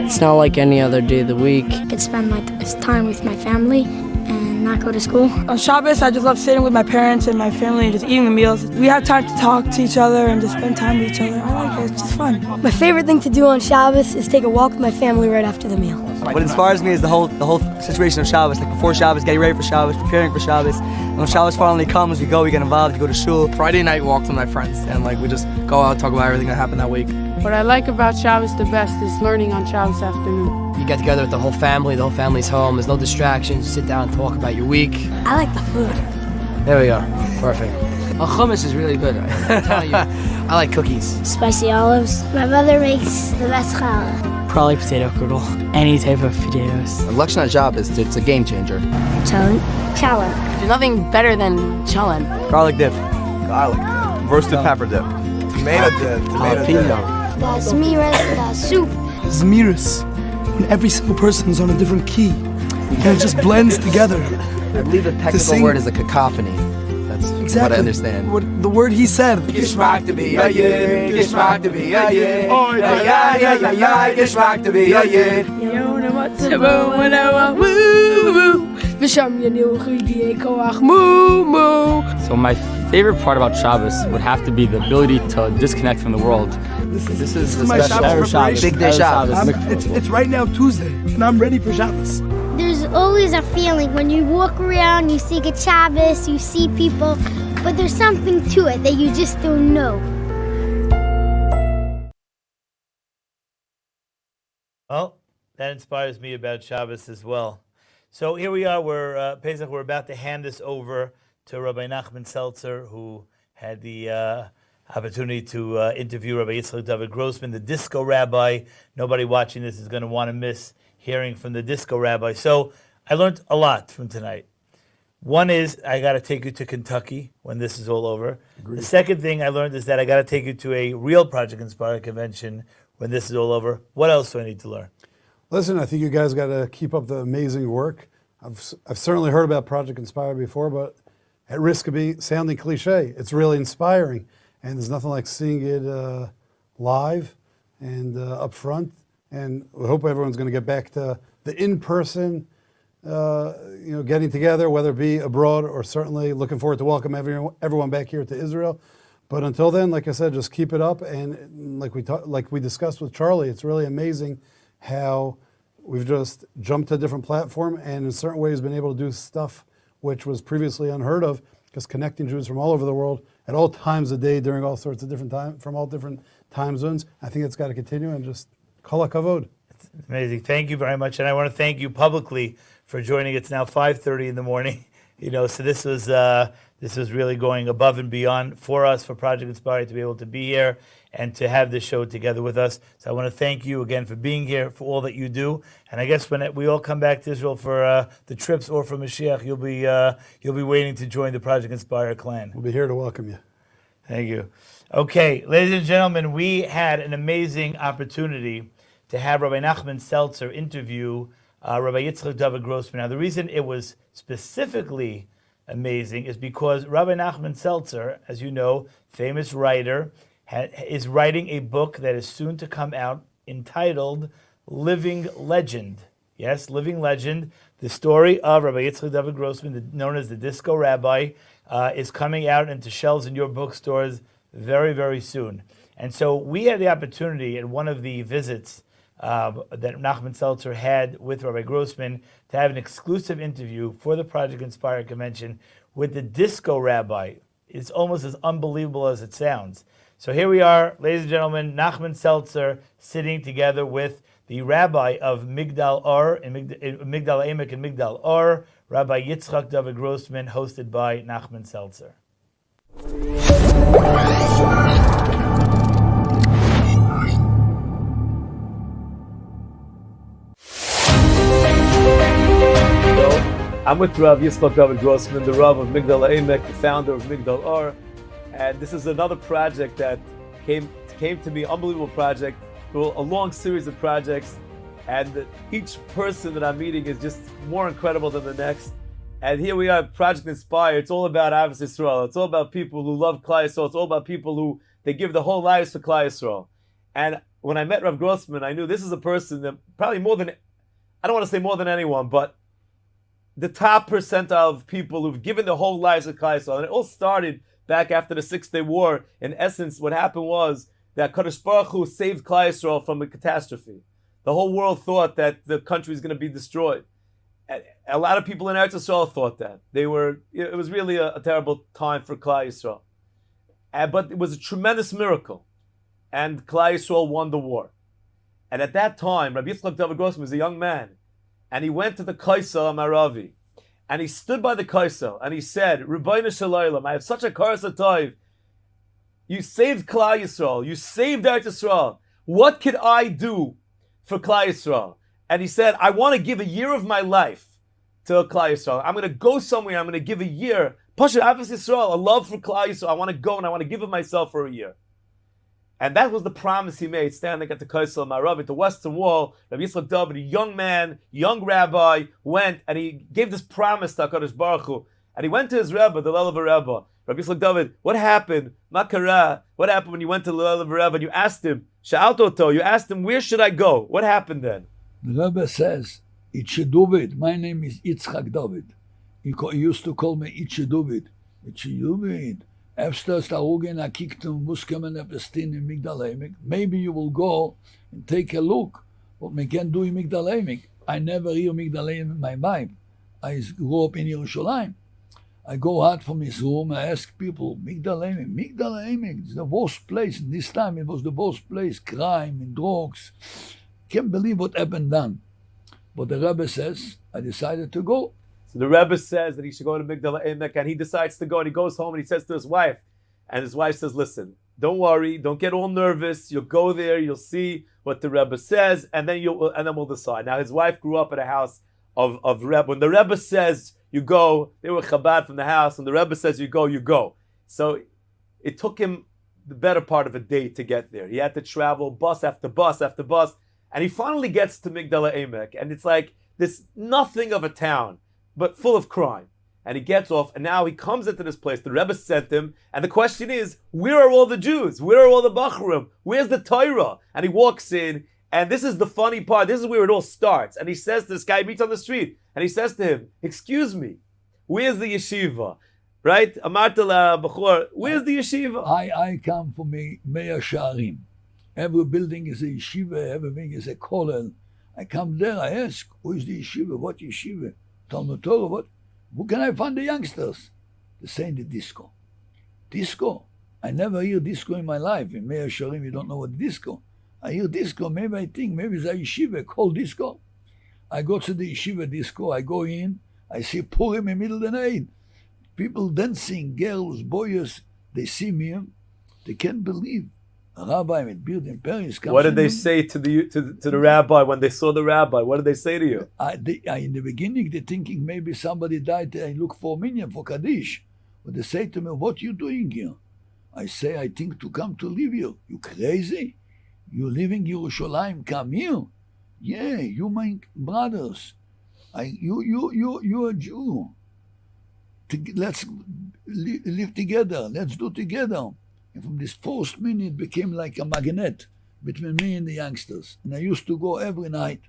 It's not like any other day of the week. I could spend my time with my family and not go to school. On Shabbos, I just love sitting with my parents and my family and just eating the meals. We have time to talk to each other and just spend time with each other. I like it. It's just fun. My favorite thing to do on Shabbos is take a walk with my family right after the meal. What inspires me is the whole situation of Shabbos. Like before Shabbos, getting ready for Shabbos, preparing for Shabbos. And when Shabbos finally comes, we get involved, we go to shul. Friday night walks with my friends, and we just go out, talk about everything that happened that week. What I like about Shabbos the best is learning on Shabbos afternoon. You get together with the whole family's home, there's no distractions, you sit down and talk about your week. I like the food. There we go, perfect. Well, hummus is really good, I'm telling you. I like cookies. Spicy olives. My mother makes the best challah. Probably potato kugel. Any type of potatoes. Election on Shabbos, it's a game changer. Challah. Challah. There's nothing better than challah. Garlic dip. Roasted pepper dip. Tomato dip. Zmiras, soup. Zmiris. When every single person is on a different key. And it just blends together. I believe the technical word is a cacophony. That's what I understand. The word he said. Geschmack to be a yid, geschmack to be a yid. Geschmack to be a yid. So my favorite part about Shabbos would have to be the ability to disconnect from the world. This is my Shabbos preparation. Big day Shabbos. It's right now Tuesday, and I'm ready for Shabbos. There's always a feeling when you walk around, you see a Shabbos, you see people, but there's something to it that you just don't know. Well, that inspires me about Shabbos as well. So here we are, we're Pesach, we're about to hand this over to Rabbi Nachman Seltzer, who had the opportunity to interview Rabbi Yitzchak David Grossman, the disco rabbi. Nobody watching this is going to want to miss hearing from the disco rabbi. So I learned a lot from tonight. One is I got to take you to Kentucky when this is all over. Agreed. The second thing I learned is that I got to take you to a real Project Inspire convention when this is all over. What else do I need to learn? Listen, I think you guys got to keep up the amazing work. I've certainly heard about Project Inspire before, but at risk of sounding cliche, it's really inspiring. And there's nothing like seeing it live and up front. And we hope everyone's going to get back to the in-person, getting together, whether it be abroad or certainly looking forward to welcome everyone back here to Israel. But until then, like I said, just keep it up. And like we discussed with Charlie, it's really amazing how we've just jumped to a different platform and in certain ways been able to do stuff which was previously unheard of, because connecting Jews from all over the world at all times of day during all sorts of different time from all different time zones. I think it's got to continue and just kol hakavod. It's amazing. Thank you very much, and I want to thank you publicly for joining. It's now 5:30 in the morning. So this was really going above and beyond for us, for Project Inspire, to be able to be here and to have this show together with us. So I want to thank you again for being here, for all that you do. And I guess when we all come back to Israel for the trips or for Mashiach, you'll be waiting to join the Project Inspire clan. We'll be here to welcome you. Thank you. Okay, ladies and gentlemen, we had an amazing opportunity to have Rabbi Nachman Seltzer interview Rabbi Yitzchak David Grossman. Now, the reason it was specifically amazing is because Rabbi Nachman Seltzer, as you know, famous writer, is writing a book that is soon to come out entitled Living Legend. Yes, Living Legend. The story of Rabbi Yitzchak David Grossman, known as the Disco Rabbi, is coming out into shelves in your bookstores very, very soon. And so we had the opportunity at one of the visits that Nachman Seltzer had with Rabbi Grossman to have an exclusive interview for the Project Inspire convention with the Disco Rabbi. It's almost as unbelievable as it sounds. So here we are, ladies and gentlemen, Nachman Seltzer sitting together with the rabbi of Migdal Or, Migdal Emek and Migdal Or, Rabbi Yitzchak David Grossman, hosted by Nachman Seltzer. I'm with Rav Yitzchak David Grossman, the Rav of Migdal Emek, the founder of Migdal Or, and this is another project that came to me, unbelievable project, through a long series of projects, and each person that I'm meeting is just more incredible than the next. And here we are, Project Inspire. It's all about Ahavas Yisrael. It's all about people who love Klal Yisrael. It's all about people who they give their whole lives for Klal Yisrael. And when I met Rav Grossman, I knew this is a person that probably more than, I don't want to say more than anyone, but the top percentile of people who've given their whole lives to Klal Yisrael. And it all started back after the 6-Day War. In essence, what happened was that Kadosh Baruch Hu saved Klal Yisrael from a catastrophe. The whole world thought that the country was going to be destroyed. A lot of people in Eretz Yisrael thought that. It was really a terrible time for Klal Yisrael. But it was a tremendous miracle. And Klal Yisrael won the war. And at that time, Rabbi Yitzchak David Grossman was a young man. And he went to the Kaisel Maravi. And he stood by the Kaisel and he said, Rebbeinu Shalaylam, I have such a karas atayv. You saved Klal Yisrael. You saved Eretz Yisrael. What could I do for Klal Yisrael? And he said, I want to give a year of my life to Klal Yisrael. I'm going to go somewhere. I'm going to give a year. Pasha Ahavas Yisrael, a love for Klal Yisrael. I want to go and I want to give it myself for a year. And that was the promise he made, standing at the Kaisel Marav, at the Western Wall. Rabbi Yitzchak David, a young man, young rabbi, went and he gave this promise to HaKadosh Baruch Hu. And he went to his Rebbe, the Lelev Rebbe. Rabbi Yitzchak David, what happened? Makara, what happened when you went to the Lelev Rebbe and you asked him, Sha'altoto, you asked him, where should I go? What happened then? The Rebbe says, Itche David, my name is Yitzchak David. He used to call me Itche David. Itche David. Maybe you will go and take a look what we can do in Migdal Emek. I never hear Migdal Emek in my mind. I grew up in Yerushalayim. I go out from his room, I ask people, Migdal Emek is the worst place. In this time it was the worst place, crime and drugs. Can't believe what happened then. But the Rebbe says, I decided to go. So the Rebbe says that he should go to Migdal Emek, and he decides to go, and he goes home and he says to his wife, and his wife says, listen, don't worry, don't get all nervous, you'll go there, you'll see what the Rebbe says, and then we'll decide. Now his wife grew up at a house of Rebbe. When the Rebbe says you go, they were Chabad from the house, and the Rebbe says you go, you go. So it took him the better part of a day to get there. He had to travel bus after bus after bus, and he finally gets to Migdal Emek, and it's like this nothing of a town, but full of crime. And he gets off, and now he comes into this place. The Rebbe sent him, and the question is, where are all the Jews? Where are all the Bachurim? Where's the Torah? And he walks in, and this is the funny part. This is where it all starts. And he says to this guy, he meets on the street, and he says to him, excuse me, where's the yeshiva? Right? Amarta la Bachor, where's the yeshiva? I come from Meir Sha'arim. Every building is a yeshiva, everything is a kollel. I come there, I ask, who is the yeshiva? What yeshiva? Talmud Torah, what? Who can I find the youngsters? They say in the disco. Disco? I never hear disco in my life. In Meir Sharim, you don't know what disco. I hear disco, maybe I think, maybe it's a yeshiva called disco. I go to the yeshiva disco, I go in, I see Purim in the middle of the night. People dancing, girls, boys, they see me, they can't believe. A rabbi with beard in Paris comes. What did they say to the rabbi when they saw the rabbi? What did they say to you? In the beginning, they're thinking maybe somebody died. I look for minyan, for Kaddish. But they say to me, what you doing here? I say, I think to come to live here. You crazy? You live in Yerushalayim, come here. Yeah, you my brothers. You a Jew. Let's live together. Let's do together. And from this first minute, it became like a magnet between me and the youngsters. And I used to go every night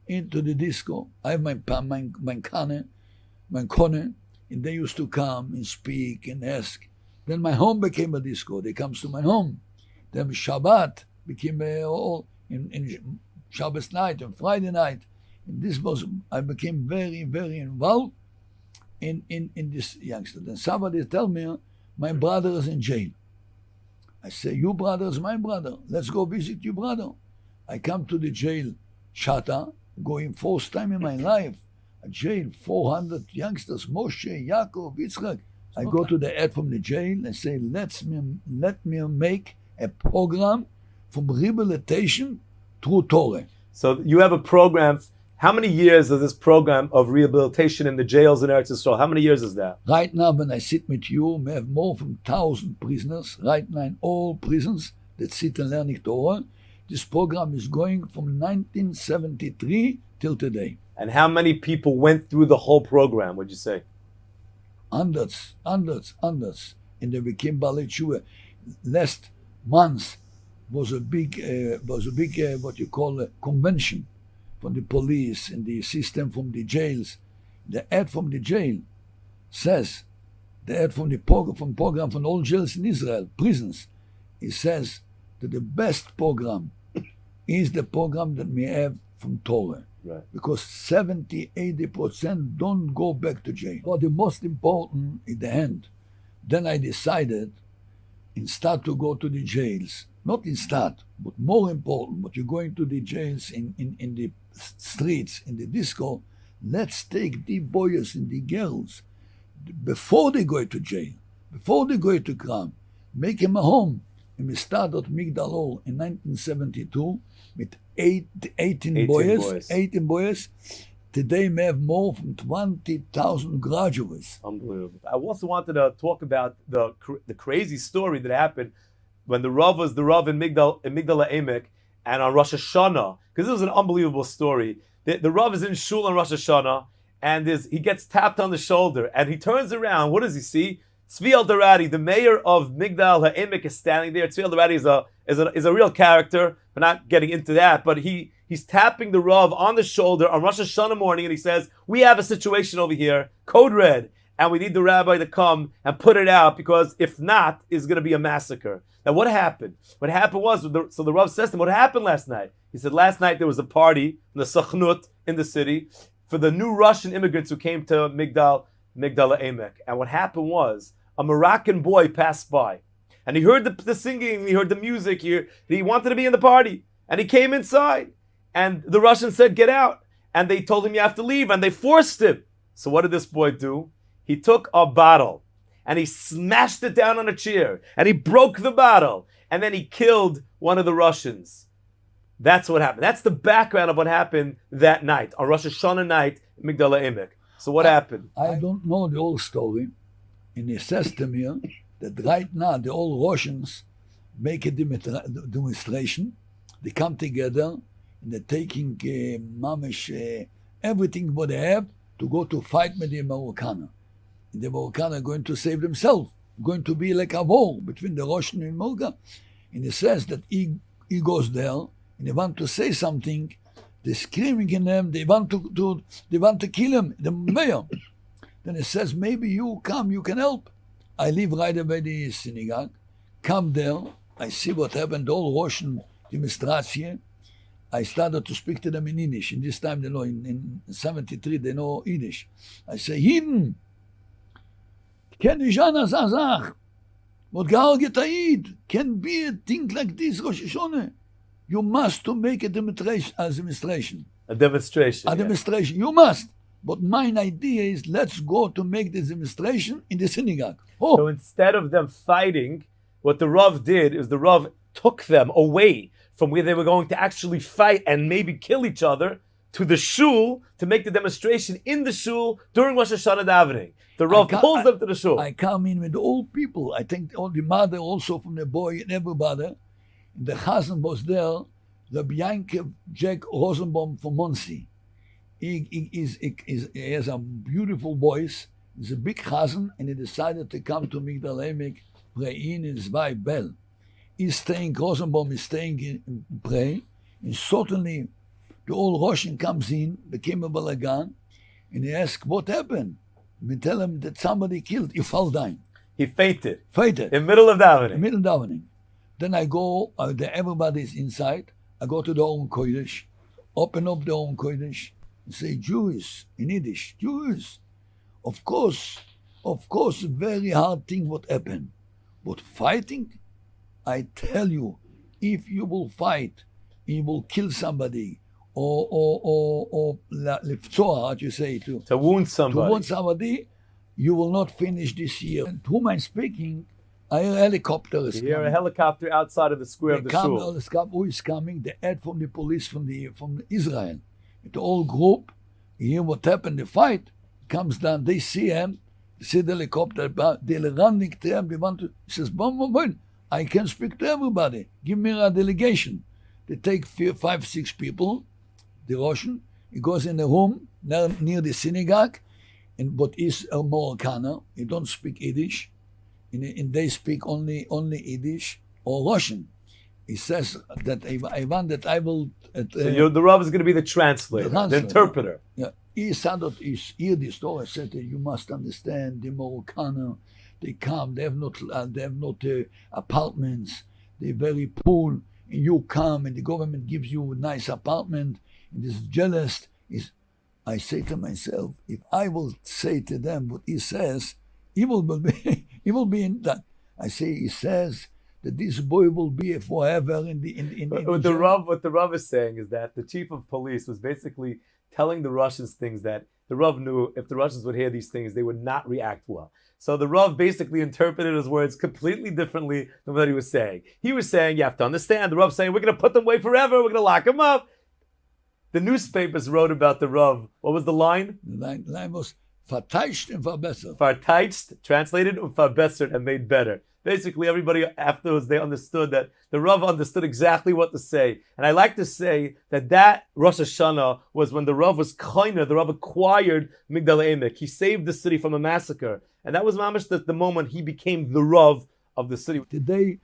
into the disco. I have my kone, and they used to come and speak and ask. Then my home became a disco. They comes to my home. Then Shabbat became all in Shabbos night and Friday night. And this was, I became very, very involved in this youngster. Then somebody tell me, my brother is in jail. I say, your brother is my brother. Let's go visit your brother. I come to the jail, Shata, going first time in my life. A jail, 400 youngsters, Moshe, Yaakov, Yitzchak. I go to the head from the jail and say, let me make a program from rehabilitation through Torah. So you have a program. How many years is this program of rehabilitation in the jails in Eretz Yisrael? How many years is that? Right now, when I sit with you, we have more than 1,000 prisoners, right now in all prisons that sit and learning Torah. This program is going from 1973 till today. And how many people went through the whole program, would you say? Hundreds. And they became Balei Tshuva. Last month was a big what you call a convention from the police and the system from the jails. The ad from the jail says, the ad from the program from all jails in Israel, prisons, it says that the best program is the program that we have from Torah. Right. Because 70-80% don't go back to jail. But the most important in the end, then I decided, instead to go to the jails, not instead, but more important, but you're going to the jails in the streets, in the disco, let's take the boys and the girls before they go to jail, before they go to crime, make them a home. And we started Migdal Or in 1972 with 18 boys. Today we have more than 20,000 graduates. Unbelievable. I also wanted to talk about the crazy story that happened when the Rav was the Rav in Migdal HaEmek, and on Rosh Hashanah, because this was an unbelievable story. The Rav is in Shul on Rosh Hashanah, and he gets tapped on the shoulder, and he turns around. What does he see? Tzvi Eldaradi, the mayor of Migdal HaEmek, is standing there. Tzvi Eldaradi is a real character. We're not getting into that, but he's tapping the Rav on the shoulder on Rosh Hashanah morning, and he says, "We have a situation over here, code red, and we need the rabbi to come and put it out, because if not, it's going to be a massacre." Now, what happened? What happened was, so the Rav says to him, "What happened last night?" He said, "Last night there was a party in the Sachnut in the city for the new Russian immigrants who came to Migdal HaEmek. And what happened was, a Moroccan boy passed by, and he heard the singing, he heard the music, he wanted to be in the party, and he came inside, and the Russians said, 'Get out,' and they told him, 'You have to leave,' and they forced him. So what did this boy do? He took a bottle, and he smashed it down on a chair, and he broke the bottle, and then he killed one of the Russians. That's what happened. That's the background of what happened that night, on Rosh Hashanah night in Migdal HaEmek. So what happened? I don't know the whole story. And it says to me that right now the old Russians make a demonstration. They come together and they're taking everything what they have to go to fight with the Americans. And the Americans are going to save themselves. Going to be like a war between the Russian and America. And it says that he goes there and they want to say something. They're screaming in them. They want to kill him, the mayor. Then it says, maybe you come, you can help. I live right away the synagogue. Come there. I see what happened. All Russian demonstration. I started to speak to them in Yiddish. In this time, they know, in 73, they know Yiddish. I say, Yidden, kenn ich anders als Ach. But Gar Getayid can be a thing like this, Rosh Hashanah. You must to make a demonstration. A demonstration. A demonstration. You must. But my idea is let's go to make the demonstration in the synagogue. Oh. So instead of them fighting, what the Rav did is the Rav took them away from where they were going to actually fight and maybe kill each other to the shul to make the demonstration in the shul during Rosh Hashanah davening. The Rav pulls them to the shul. I come in with the old people. I think all the mother also from the boy and everybody. The Chazan was there, the Yankov Jack Rosenbaum from Monsey. He has a beautiful voice. He's a big Chazan, and he decided to come to Migdal Emek, pray in his wife Bell. He's staying, Rosenbaum is staying in pray, and suddenly the old Russian comes in, became a balagan, and he asks, what happened? We tell him that somebody killed, he fell down. He fainted. Fainted. In middle of davening. In middle of davening. Then I go, everybody's inside. I go to the Oren Kodesh, open up the Oren Kodesh, and say, Jews, in Yiddish, Jews. Of course, very hard thing what happened. But fighting, I tell you, if you will fight, you will kill somebody, or lifzoa, how do you say, to wound somebody. To wound somebody, you will not finish this year. And whom I'm speaking, a helicopter is coming. You hear a helicopter outside of the square of the shul. Who is coming? The head from the police from Israel. The whole group, you hear what happened, the fight, comes down, they see him, they see the helicopter, they're running to him, they want to, he says, boom, I can speak to everybody, give me a delegation. They take 5, 6 people, the Russian, he goes in a room near the synagogue, but he's a Moroccaner, he don't speak Yiddish, and they speak only Yiddish or Russian. He says that I want that I will. So the Rav is going to be the translator, the interpreter. Yeah, he said that he heard the story. I said that you must understand the Moroccaner. They come. They have not apartments. They're very poor. And you come, and the government gives you a nice apartment. And this jealous is. I say to myself, if I will say to them what he says, he will be in that. I say he says that this boy will be forever what the Rav is saying is that the chief of police was basically telling the Russians things that the Rav knew if the Russians would hear these things, they would not react well. So the Rav basically interpreted his words completely differently than what he was saying. He was saying, you have to understand, the Rav saying, we're going to put them away forever, we're going to lock them up. The newspapers wrote about the Rav. What was the line? The line was, verteidigt und verbessert. Verteidigt, translated, und verbessert, and made better. Basically, everybody afterwards, they understood that the Rav understood exactly what to say. And I like to say that Rosh Hashanah was when the Rav was kinder, the Rav acquired Migdal Emek. He saved the city from a massacre. And that was mamash the moment he became the Rav of the city. Today,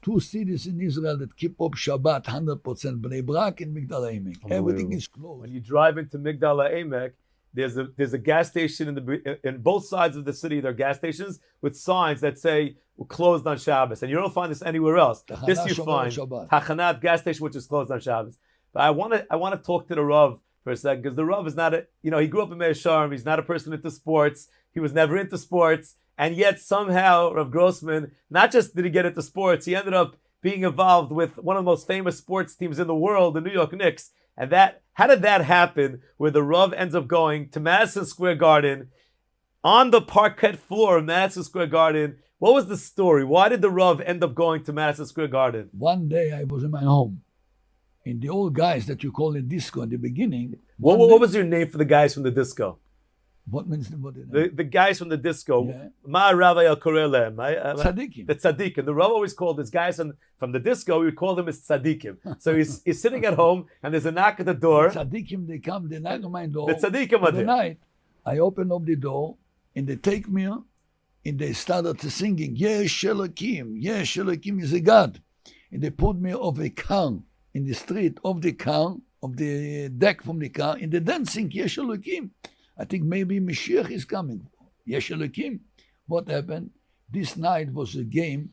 2 cities in Israel that keep up Shabbat 100%, Bnei Brak and Migdal Emek. Everything is closed. When you drive into Migdal Emek, there's a gas station in both sides of the city. There are gas stations with signs that say we're closed on Shabbos, and you don't find this anywhere else. This you find Tachanat gas station, which is closed on Shabbos. But I want to talk to the Rav for a second because the Rav is not he grew up in Meir Sharm. He's not a person into sports. He was never into sports, and yet somehow Rav Grossman, not just did he get into sports, he ended up being involved with one of the most famous sports teams in the world, the New York Knicks. And how did that happen where the Rav ends up going to Madison Square Garden on the parquet floor of Madison Square Garden? What was the story? Why did the Rav end up going to Madison Square Garden? One day I was in my home. And the old guys that you call in disco in the beginning. What was your name for the guys from the disco? What means the guys from the disco? Ma Rabbi El Korelem. Tzaddikim. The tzaddikim. The Rav always called these guys from the disco, we would call them as tzaddikim. So he's sitting at home and there's a knock at the door. The tzaddikim, they come, they knock on my door. The tzaddikim are there. The night, I open up the door and they take me and they started singing, Yesh Elokim, Yesh Elokim is a God. And they put me off a car in the street, of the car, of the deck from the car, and they dancing Yesh Elokim. I think maybe Mashiach is coming. Yesh Elokim. What happened? This night was a game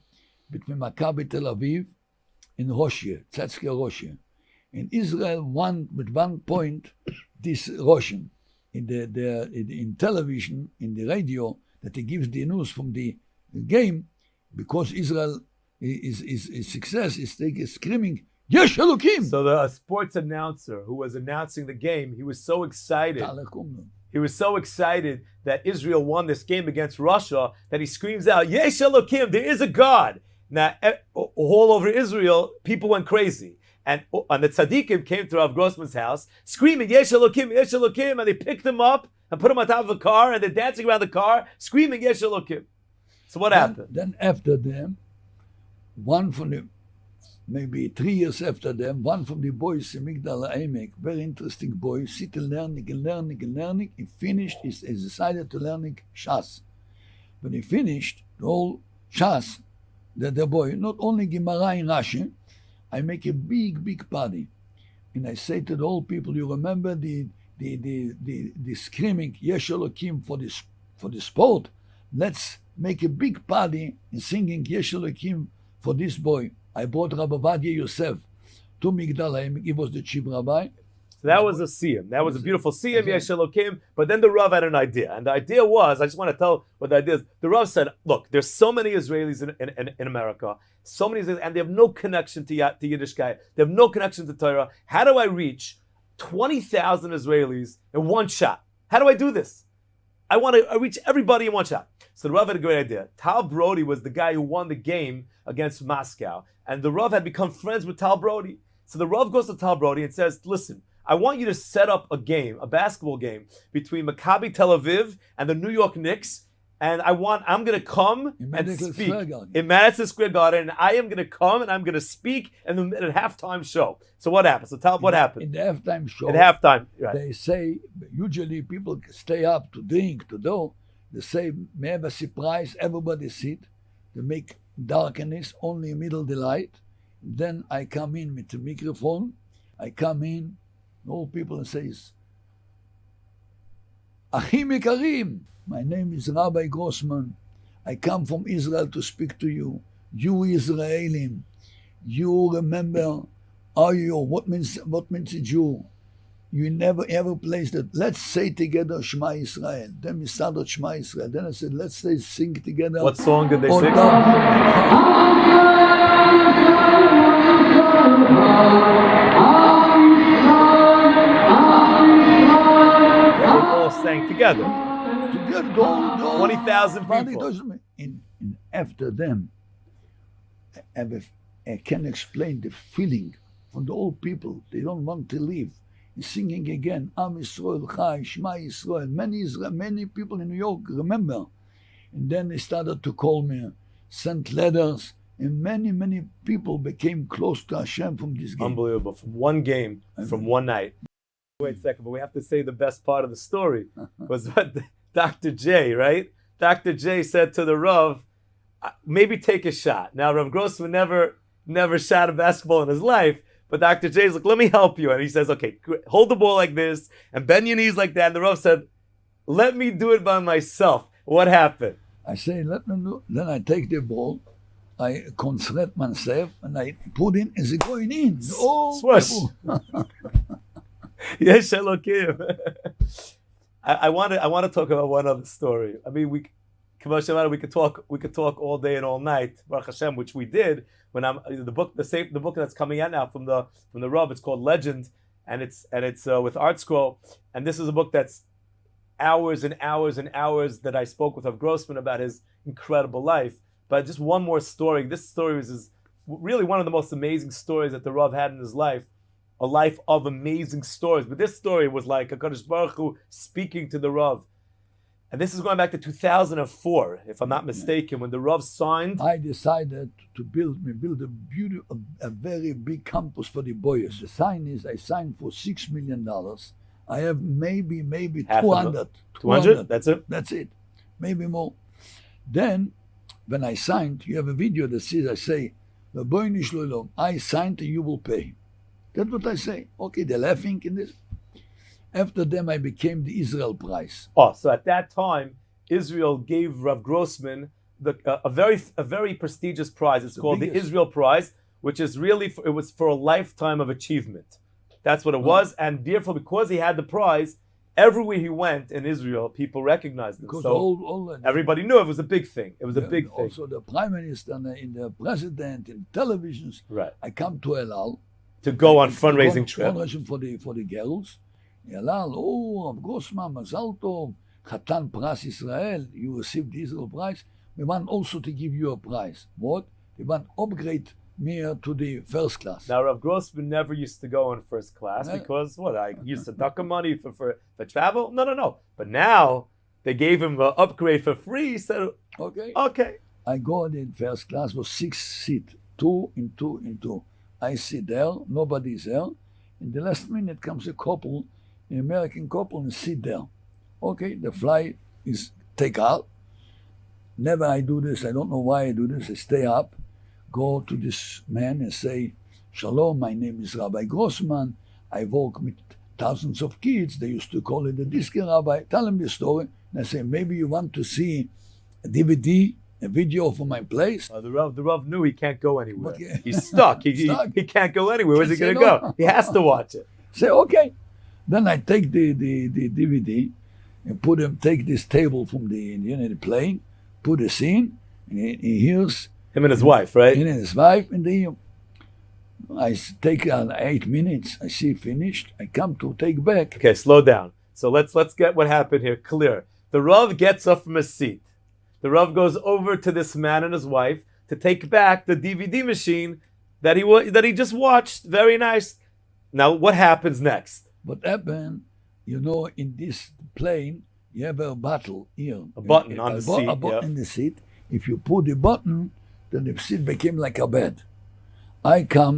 between Maccabi Tel Aviv and Roshia, Tzatske Roshia. And Israel won with 1 point this Russian. In television, in the radio, that he gives the news from the game, because Israel is success, is screaming, Yesh Elokim! So the sports announcer who was announcing the game, he was so excited. He was so excited that Israel won this game against Russia that he screams out, Yesh Elokim, there is a God. Now, all over Israel, people went crazy. And the tzaddikim came to Rav Grossman's house, screaming, Yesh Elokim, Yesh Elokim, and they picked him up and put him on top of a car, and they're dancing around the car, screaming, Yesh Elokim. So what happened? Then after them, one from the, maybe 3 years after them, one from the boys in Migdal Emek, very interesting boy, sit and learning. He finished, he decided to learn Shas. When he finished the whole Shas, the boy, not only Gemara in Rashi, I make a big party. And I say to the whole people, you remember the screaming Yesh Elokim for the sport? Let's make a big party and singing Yesh Elokim for this boy. I brought Rabbi Ovadia Yosef to Migdal Emek. He was the chief rabbi. So that was a siyum. That was a beautiful siyum, Yesh Elokim. But then the Rav had an idea. And the idea was, I just want to tell what the idea is. The Rav said, look, there's so many Israelis in America, so many Israelis, and they have no connection to Yiddishkeit. They have no connection to Torah. How do I reach 20,000 Israelis in one shot? How do I do this? I want to reach everybody in one shot. So the Rav had a great idea. Tal Brody was the guy who won the game against Moscow. And the Rav had become friends with Tal Brody. So the Rav goes to Tal Brody and says, listen, I want you to set up a game, a basketball game, between Maccabi Tel Aviv and the New York Knicks. And I'm going to come and speak in Madison Square Garden. And I am going to come and I'm going to speak in the halftime show. So what happened? So tell what happened. In the halftime show, right. They say, usually people stay up to drink, to do. They say, may have a surprise, everybody sit. They make darkness, only middle the light. Then I come in with the microphone. I come in, all people says, Achim Ikarim, my name is Rabbi Grossman. I come from Israel to speak to you. You Israelim, you remember, are you, what means a Jew? You never ever placed it. Let's say together Shema Israel. Then we started Shema Israel. Then I said, let's sing together. What song did they sing? Sang together. 20,000 people. And after them, I can explain the feeling from the old people. They don't want to leave. And singing again, Am Yisrael Chai, Shema Yisrael. Many people in New York remember. And then they started to call me, sent letters, and many people became close to Hashem from this game. Unbelievable. From one game, from one night. Wait a second, but we have to say the best part of the story was what Dr. J, right? Dr. J said to the Rav, maybe take a shot. Now, Rav Grossman never shot a basketball in his life, but Dr. J's like, let me help you. And he says, okay, hold the ball like this and bend your knees like that. And the Rav said, let me do it by myself. What happened? I say, let me do. Then I take the ball, I concentrate myself, and I put in, is it going in? Oh, swish. Yes, Elokim. I want to talk about one other story. I mean, we could talk all day and all night, Baruch Hashem, which we did when the book that's coming out now from the Rav. It's called Legend, and it's with Art Scroll, and this is a book that's hours and hours and hours that I spoke with Rav Grossman about his incredible life. But just one more story. This story is really one of the most amazing stories that the Rav had in his life. A life of amazing stories. But this story was like HaKadosh Baruch Hu speaking to the Rav. And this is going back to 2004, if I'm not mistaken, when the Rav signed. I decided to build a very big campus for the boys. The sign is, I signed for $6 million. I have maybe 200. 200? That's it? That's it. Maybe more. Then, when I signed, you have a video that says, I say, I signed and you will pay. That's what I say. Okay, they're laughing in this. After them, I became the Israel Prize. Oh, so at that time, Israel gave Rav Grossman a very prestigious prize. It's called the Israel Prize, which is really it was for a lifetime of achievement. That's what it was. And therefore, because he had the prize, everywhere he went in Israel, people recognized him. Because So all everybody knew it was a big thing. It was a big thing. Also, the prime minister, in the president, in televisions. Right. I come to El Al To go on fundraising trip. Fundraising for the girls. El Al, oh, Rav Grossman, Mazal Tov, Chatan Pras Israel. You received the Israel prize. We want also to give you a prize. What? They want upgrade me to the first class. Now, Rav Grossman never used to go in first class because what? I used to duck money for travel. No. But now they gave him an upgrade for free. He said, okay. I go in first class was 6 seats, 2 in 2 in 2. I sit there, nobody's there. In the last minute comes a couple, an American couple, and sit there. Okay, the flight is take out. Never I do this. I don't know why I do this. I stay up, go to this man and say, Shalom, my name is Rabbi Grossman. I work with thousands of kids. They used to call it the Disque Rabbi. Tell him the story. And I say, maybe you want to see a DVD, a video from my place. The Rav knew he can't go anywhere. He's stuck. He can't go anywhere. Where's he going to No. go? He has to watch it. Say, okay. Then I take the DVD and take this table from the plane, put a scene, and he hears him and his wife, right? Him and his wife, and I take 8 minutes. I see finished. I come to take back. Okay, slow down. So let's get what happened here clear. The Rav gets up from his seat. The Rav goes over to this man and his wife to take back the DVD machine that he just watched. Very nice. Now, what happens next? What happened? In this plane, you have a button here. A button on the seat. A button in the seat. If you put the button, then the seat became like a bed. I come.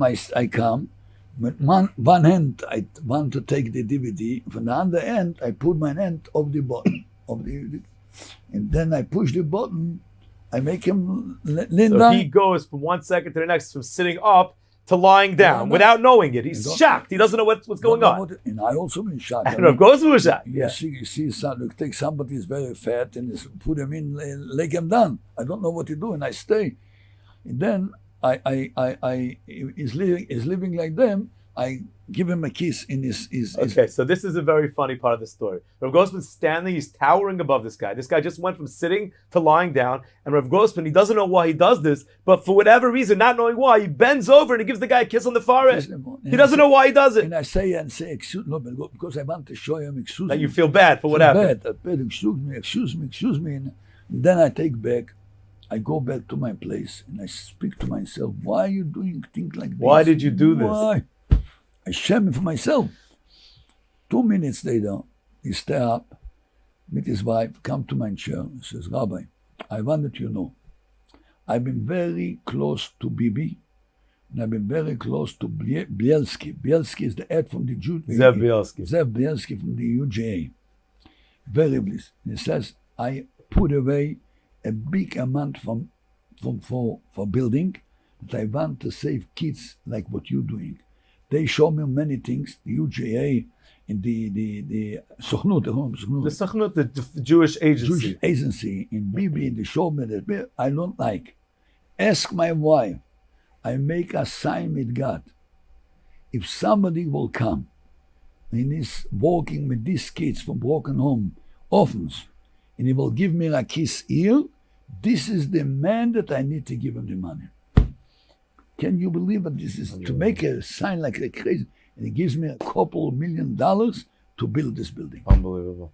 With one hand, I want to take the DVD. From the other end, I put my hand of the button. And then I push the button. I make him lean So down. he goes from 1 second to the next, from sitting up to lying down without knowing it. He's shocked. He doesn't know what's going on. And I also been shocked. And Rav Grossman was shocked. You see, take somebody who's very fat and put him in, lay him down. I don't know what to do, and I stay. And then he's living like them. I give him a kiss in his. Okay, so this is a very funny part of the story. Rav Grossman's standing, he's towering above this guy. This guy just went from sitting to lying down, and Rav Grossman, he doesn't know why he does this, but for whatever reason, not knowing why, he bends over and he gives the guy a kiss on the forehead. He doesn't know why he does it. And I say, excuse me, because I want to show him, excuse me. That you feel bad for what happened. Bad, excuse me. And then I take back. I go back to my place and I speak to myself, why are you doing things like this? Why did you do this? Why? I shame for myself. 2 minutes later, he stay up, meet his wife, come to my chair, and says, Rabbi, I want that you know, I've been very close to Bibi, and I've been very close to Bielski. Bielski is the head from the Jew. Zev Bielski. Zev Bielski from the UJA. Very bliss. He says, I put away a big amount for building, that I want to save kids like what you're doing. They show me many things, the UJA and the Sochnut, The Sochnut, the Jewish agency. Jewish agency in Bibi, they show me that I don't like. Ask my wife. I make a sign with God. If somebody will come and is working with these kids from broken home, orphans, and he will give me a kiss here, this is the man that I need to give him the money. Can you believe that this is to make a sign like a crazy? And he gives me $2 million to build this building. Unbelievable.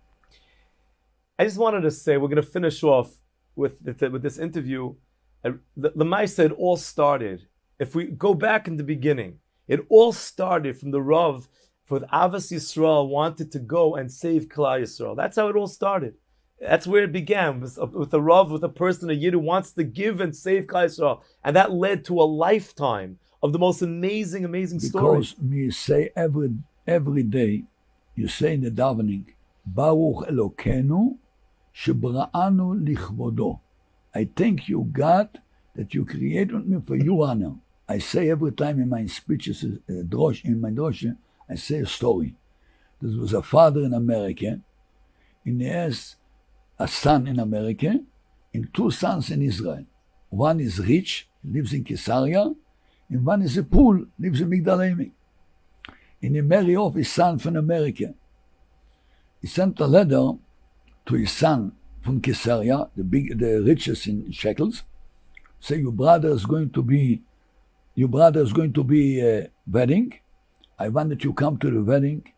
I just wanted to say, we're going to finish off with this interview. The Maisa, it all started. If we go back in the beginning, it all started from the Rav for Avas Yisrael wanted to go and save Klal Yisrael. That's how it all started. That's where it began, with a Rav, with a person, a Yid who wants to give and save Klal Yisrael. And that led to a lifetime of the most amazing stories. Because me say every day, you say in the davening, Baruch Elokeinu shebra'anu lichvodo. I thank you, God, that you created me for your honor. I say every time in my speeches, in my drosha, I say a story. There was a father in America, and he has a son in America and 2 sons in Israel. One is rich, lives in Caesarea, and one is a poor, lives in Migdal Emek. And he married off his son from America. he sent a letter to his son from Caesarea, the richest in shekels, say your brother is going to be wedding. I want that you come to the wedding.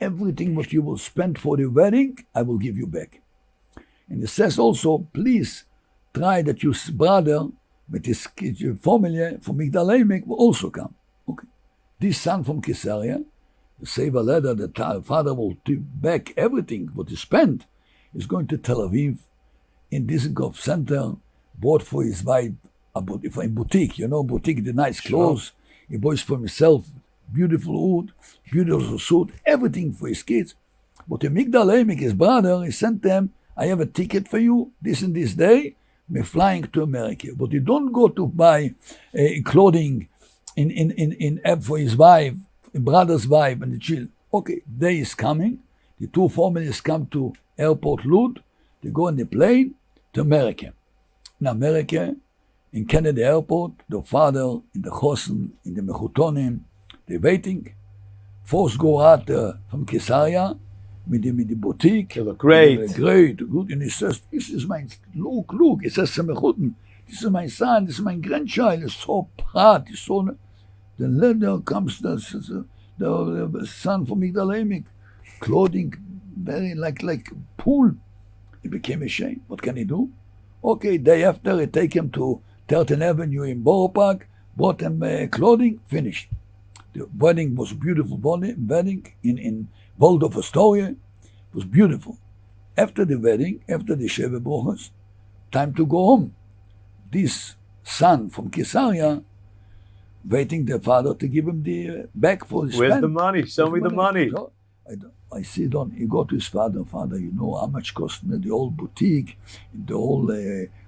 Everything what you will spend for the wedding, I will give you back. And it says also, please try that your brother with his family from Migdal Emek will also come. Okay. This son from Caesarea, save a letter that our father will take back everything what he spent, is going to Tel Aviv in Dizengoff Center, bought for his wife a boutique, boutique, the nice clothes. Sure. He buys for himself beautiful wood, beautiful suit, everything for his kids. But in Migdal Emek, his brother, he sent them, I have a ticket for you, this and this day, we're flying to America. But you don't go to buy clothing in for his wife, brother's wife, and the children. Okay, day is coming. The two families come to airport Lud. They go on the plane to America. In America, in Kennedy Airport, the father in the Chosen, in the Mechutonim, they're waiting. First go out from Caesarea with the boutique. They look great. Great, good. And he says, this is my, look. He says to Mechutin, this is my son, this is my grandchild. He's so proud. He's so... Then later comes the son from Migdal Emek, clothing very like pool. He became ashamed. What can he do? Okay, day after, I take him to 13th Avenue in Borough Park, bought him clothing, finished. The wedding was a beautiful wedding in Waldorf Astoria. It was beautiful. After the wedding, after the Sheva Brochos, time to go home. This son from Caesarea, waiting the father to give him the back for his Where's the money? Show me the money. So I sit on, he go to his father, you know how much cost me the whole boutique, the whole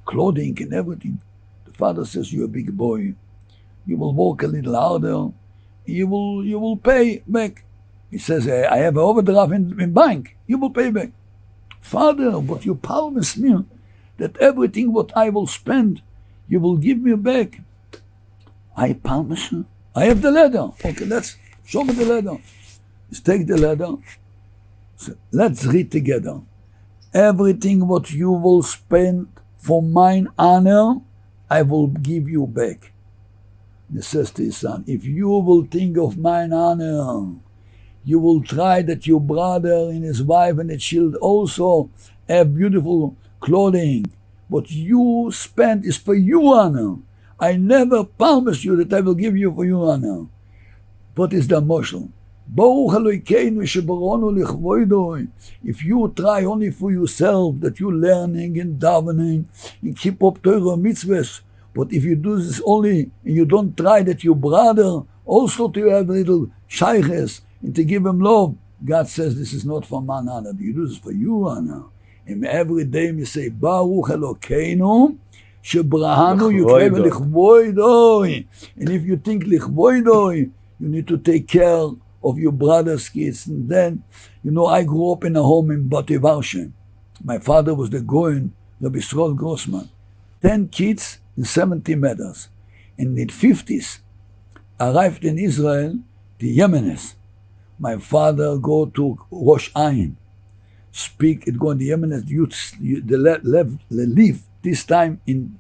clothing and everything. The father says, you're a big boy. You will work a little harder. You will pay back. He says, I have an overdraft in bank. You will pay back. Father, but you promise me that everything what I will spend, you will give me back. I promise you. I have the letter. Okay, show me the letter. Let's take the letter. So let's read together. Everything what you will spend for mine honor, I will give you back. He says to his son, if you will think of mine honor, you will try that your brother and his wife and the children also have beautiful clothing. What you spend is for your honor. I never promise you that I will give you for your honor. What is the moshel? If you try only for yourself, that you learning and davening and keep up Torah mitzvahs, but if you do this only and you don't try that your brother also to have little shayches and to give him love, God says this is not for man honor. You do this for you honor. And every day we say Baruch Elokeinu shebrahanu yukrev lichvoidoi. And if you think lichvoidoi, you need to take care of your brother's kids. And then, I grew up in a home in Bativarshe. My father was the Goyen, Rabbi Yisrael Grossman. 10 kids in 70 meters. In the 50s, arrived in Israel, the Yemenis. My father go to Rosh Ayin, it go in the Yemenis, they live this time in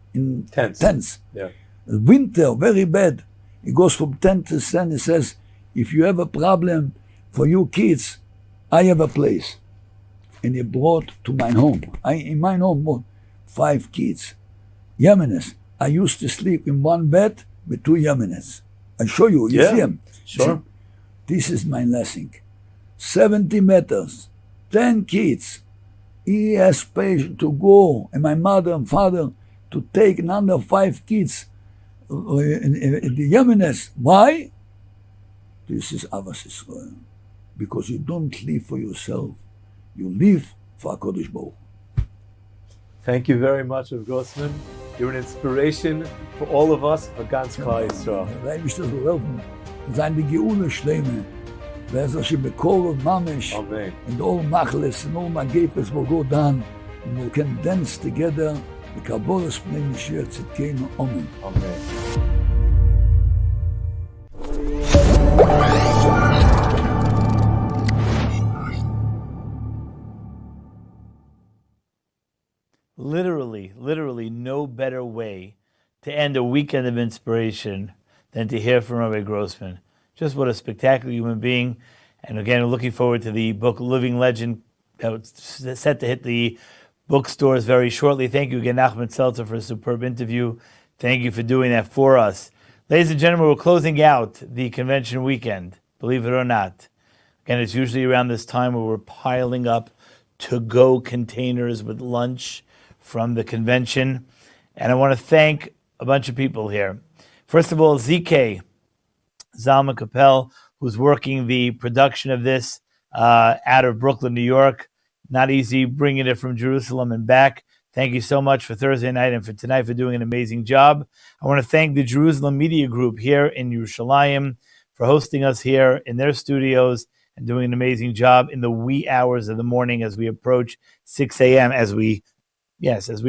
tents. Yeah. Winter, very bad. He goes from tent to tent, he says, if you have a problem for your kids, I have a place. And he brought to my home. In my home, 5 kids. Yemenis. I used to sleep in one bed with 2 Yemenis. I show you, you see them. Sure. This is my lesson. 70 meters, 10 kids. He has patience to go, and my mother and father, to take another 5 kids in the Yemenis. Why? This is Avas Israel. Because you don't live for yourself. You live for HaKadosh Baruch Hu. Thank you very much, Rav Grossman. You're an inspiration for all of us, for ganz Klal Yisrael. Sein die Geule Schleime. There's a Shebekor of Mamesh. Amen. And all Machles and all Magepes will go down. And we can dance together. The Kabbalah Pnei Mashiach Tzidkeinu. Amen. Amen. literally no better way to end a weekend of inspiration than to hear from Rabbi Grossman. Just what a spectacular human being. And again, we're looking forward to the book Living Legend that's set to hit the bookstores very shortly. Thank you again, Nachman Seltzer, for a superb interview. Thank you for doing that for us. Ladies and gentlemen, we're closing out the convention weekend, believe it or not. Again, it's usually around this time where we're piling up to-go containers with lunch from the convention. And I want to thank a bunch of people here. First of all, ZK, Zalman Capel, who's working the production of this out of Brooklyn, New York. Not easy bringing it from Jerusalem and back. Thank you so much for Thursday night and for tonight for doing an amazing job. I want to thank the Jerusalem Media Group here in Yerushalayim for hosting us here in their studios and doing an amazing job in the wee hours of the morning as we approach 6 a.m. As we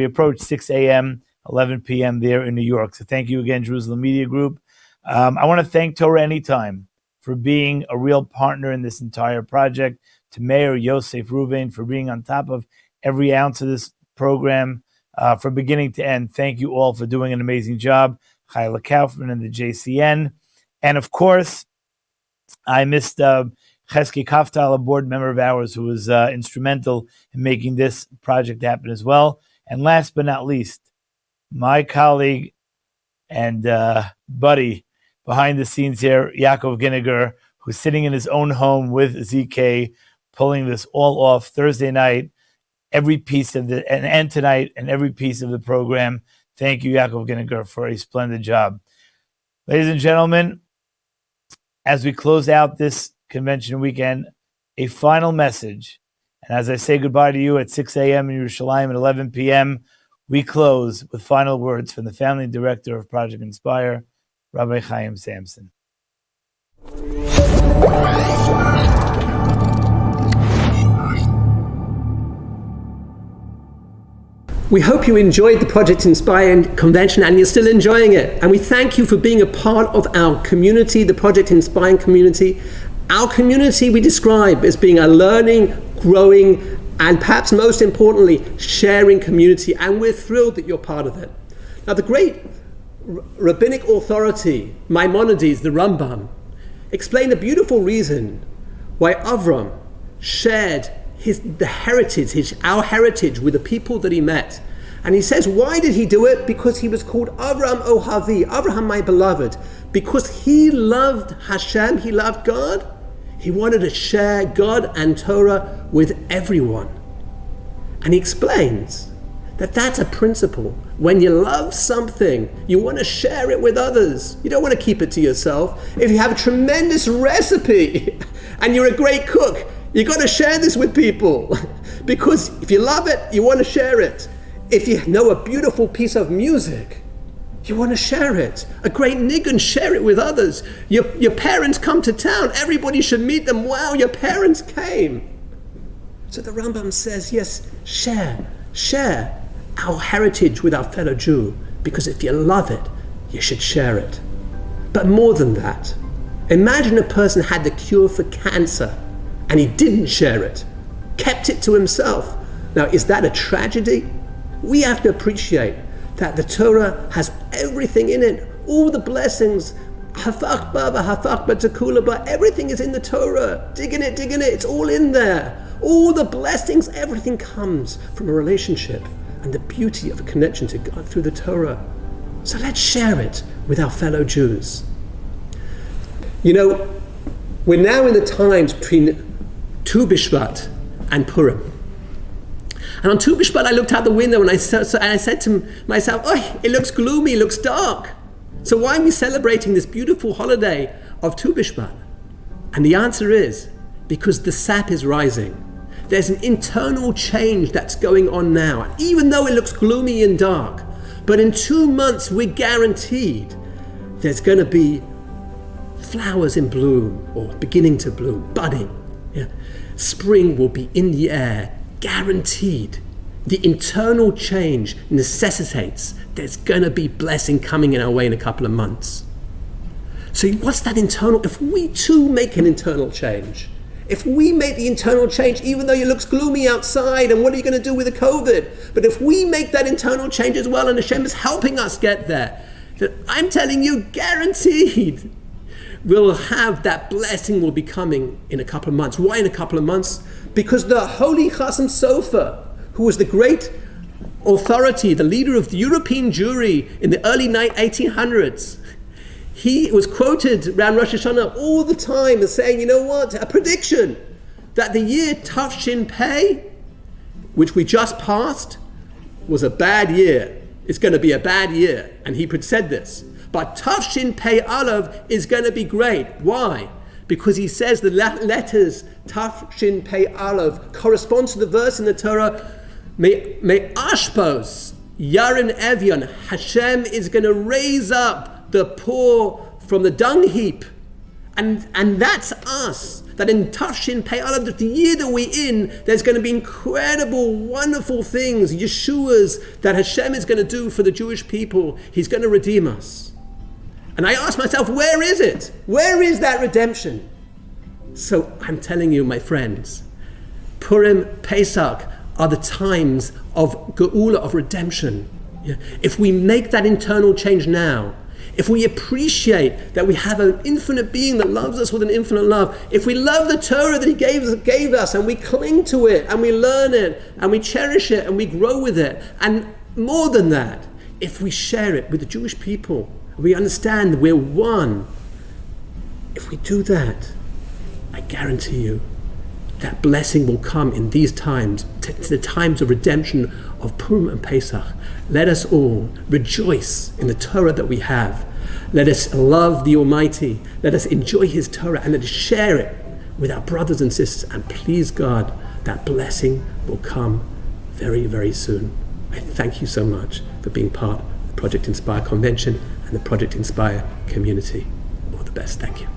approach 6 a.m., 11 p.m. there in New York. So thank you again, Jerusalem Media Group. I want to thank Torah Anytime for being a real partner in this entire project, to Mayor Yosef Ruben for being on top of every ounce of this program from beginning to end. Thank you all for doing an amazing job. Chayla Kaufman and the JCN. And of course, I missed Chesky Kaftal, a board member of ours who was instrumental in making this project happen as well. And last but not least, my colleague and buddy behind the scenes here, Yaakov Ginniger, who's sitting in his own home with ZK, pulling this all off Thursday night, every piece of the, and tonight, and every piece of the program. Thank you, Yaakov Ginniger, for a splendid job. Ladies and gentlemen, as we close out this convention weekend, a final message. And as I say goodbye to you at 6 a.m. in Yerushalayim at 11 p.m., we close with final words from the family director of Project Inspire, Rabbi Chaim Samson. We hope you enjoyed the Project Inspire convention and you're still enjoying it. And we thank you for being a part of our community, the Project Inspire community. Our community we describe as being a learning, growing, and perhaps most importantly, sharing community. And we're thrilled that you're part of it. Now, the great rabbinic authority, Maimonides, the Rambam, explained a beautiful reason why Avram shared our heritage with the people that he met. And he says, why did he do it? Because he was called Avram Ohavi, Abraham my beloved. Because he loved Hashem, he loved God. He wanted to share God and Torah with everyone. And he explains that that's a principle. When you love something, you want to share it with others. You don't want to keep it to yourself. If you have a tremendous recipe and you're a great cook, you got to share this with people. Because if you love it, you want to share it. If you know a beautiful piece of music, you want to share it. A great niggun, share it with others. Your parents come to town, everybody should meet them. Wow, your parents came. So the Rambam says, yes, share our heritage with our fellow Jew, because if you love it, you should share it. But more than that, imagine a person had the cure for cancer and he didn't share it, kept it to himself. Now, is that a tragedy? We have to appreciate that the Torah has everything in it, all the blessings, hafach ba hafach ba tekula ba, everything is in the Torah. Dig in it, it's all in there. All the blessings, everything comes from a relationship and the beauty of a connection to God through the Torah. So let's share it with our fellow Jews. You know, we're now in the times between Tu B'Shvat and Purim. And on Tu B'Shvat I looked out the window and I said to myself, oh, it looks gloomy, it looks dark. So why are we celebrating this beautiful holiday of Tu B'Shvat? And the answer is, because the sap is rising. There's an internal change that's going on now, even though it looks gloomy and dark. But in 2 months, we're guaranteed there's going to be flowers in bloom, or beginning to bloom, budding. Yeah. Spring will be in the air, guaranteed. The internal change necessitates there's going to be blessing coming in our way in a couple of months. So what's that internal? If we too make an internal change, If we make the internal change, even though it looks gloomy outside, and what are you going to do with the COVID? But if we make that internal change as well, and Hashem is helping us get there, then I'm telling you, guaranteed, we'll have that blessing will be coming in a couple of months. Why in a couple of months? Because the holy Chassam Sofer, who was the great authority, the leader of the European Jewry in the early 1800s, he was quoted around Rosh Hashanah all the time as saying, you know what, a prediction that the year Tafshin Pei, which we just passed, was a bad year. It's going to be a bad year. And he said this. But Tafshin Pei Aleph is going to be great. Why? Because he says the letters Tafshin Pei Aleph corresponds to the verse in the Torah, Me Ashpos, Yarin Evion, Hashem is going to raise up the poor from the dung heap. And that's us. That in Tafshin Pei Aleph, the year that we're in, there's going to be incredible, wonderful things, Yeshuas, that Hashem is going to do for the Jewish people. He's going to redeem us. And I ask myself, where is it? Where is that redemption? So I'm telling you, my friends, Purim, Pesach are the times of Geula, of redemption. Yeah? If we make that internal change now, if we appreciate that we have an infinite being that loves us with an infinite love, if we love the Torah that he gave us and we cling to it and we learn it and we cherish it and we grow with it, and more than that, if we share it with the Jewish people, we understand we're one. If we do that, I guarantee you that blessing will come in these times, to the times of redemption of Purim and Pesach. Let us all rejoice in the Torah that we have. Let us love the Almighty. Let us enjoy His Torah and let us share it with our brothers and sisters. And please God, that blessing will come very, very soon. I thank you so much for being part of the Project Inspire Convention and the Project Inspire community. All the best. Thank you.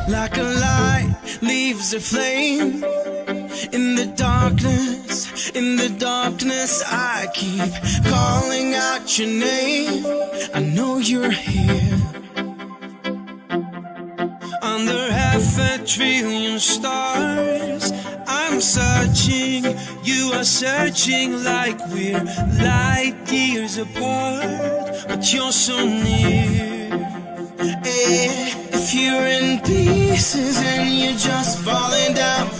Like a light leaves a flame in the darkness I keep calling out your name. I know you're here. Under 500 billion stars I'm searching, you are searching, like we're light years apart, but you're so near. If you're in pieces and you're just falling down,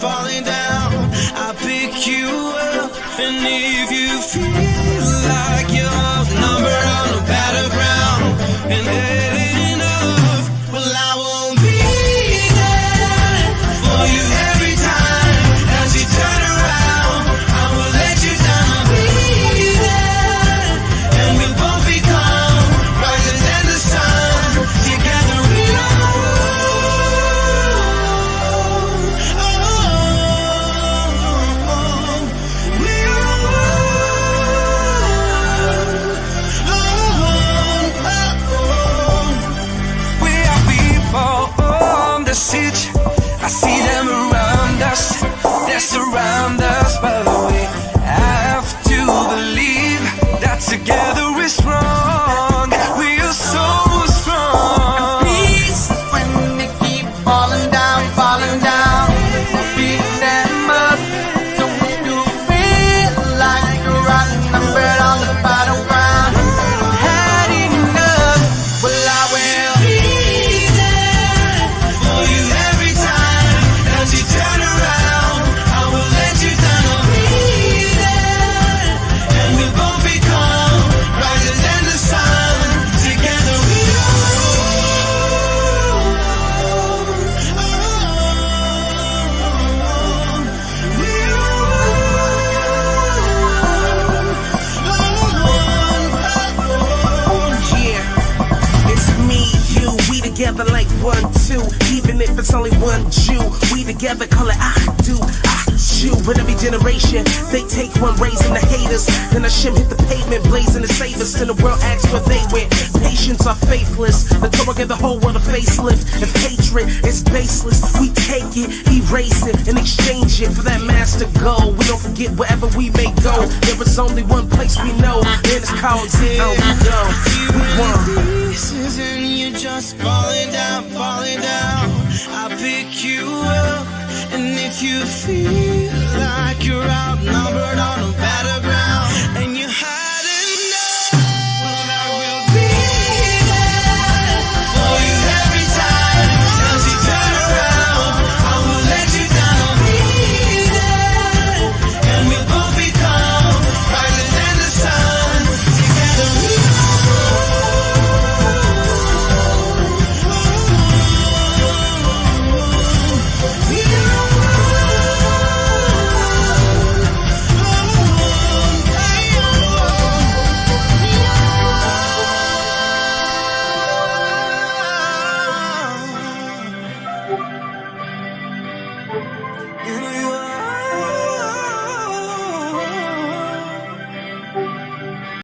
I'll pick you up. And if you feel like you're outnumbered on the battleground and had enough, well, I will be there for you every time. As you turn around, I will let you down. I'll be there, and we'll both become brighter than the sun. Together we I see them around us, they surround us, but we have to believe that together we're strong, we are so strong. Peace when they keep falling down, we'll pick them up. Don't you feel like you're outnumbered on the battleground? Had enough, well I will be there for you every together like 1, 2. Even if it's only one Jew, we together call it Ahdu, Ahdu. With every generation, they take one, raising the haters. Then Hashem hit the pavement, blazing the savers. Then the world asks where they went. Patience are faithless. The Torah gave the whole world a facelift. If hatred is baseless, we take it, erase it, and exchange it for that master goal. We don't forget wherever we may go. There is only one place we know, and it's called Zero. We go. We won.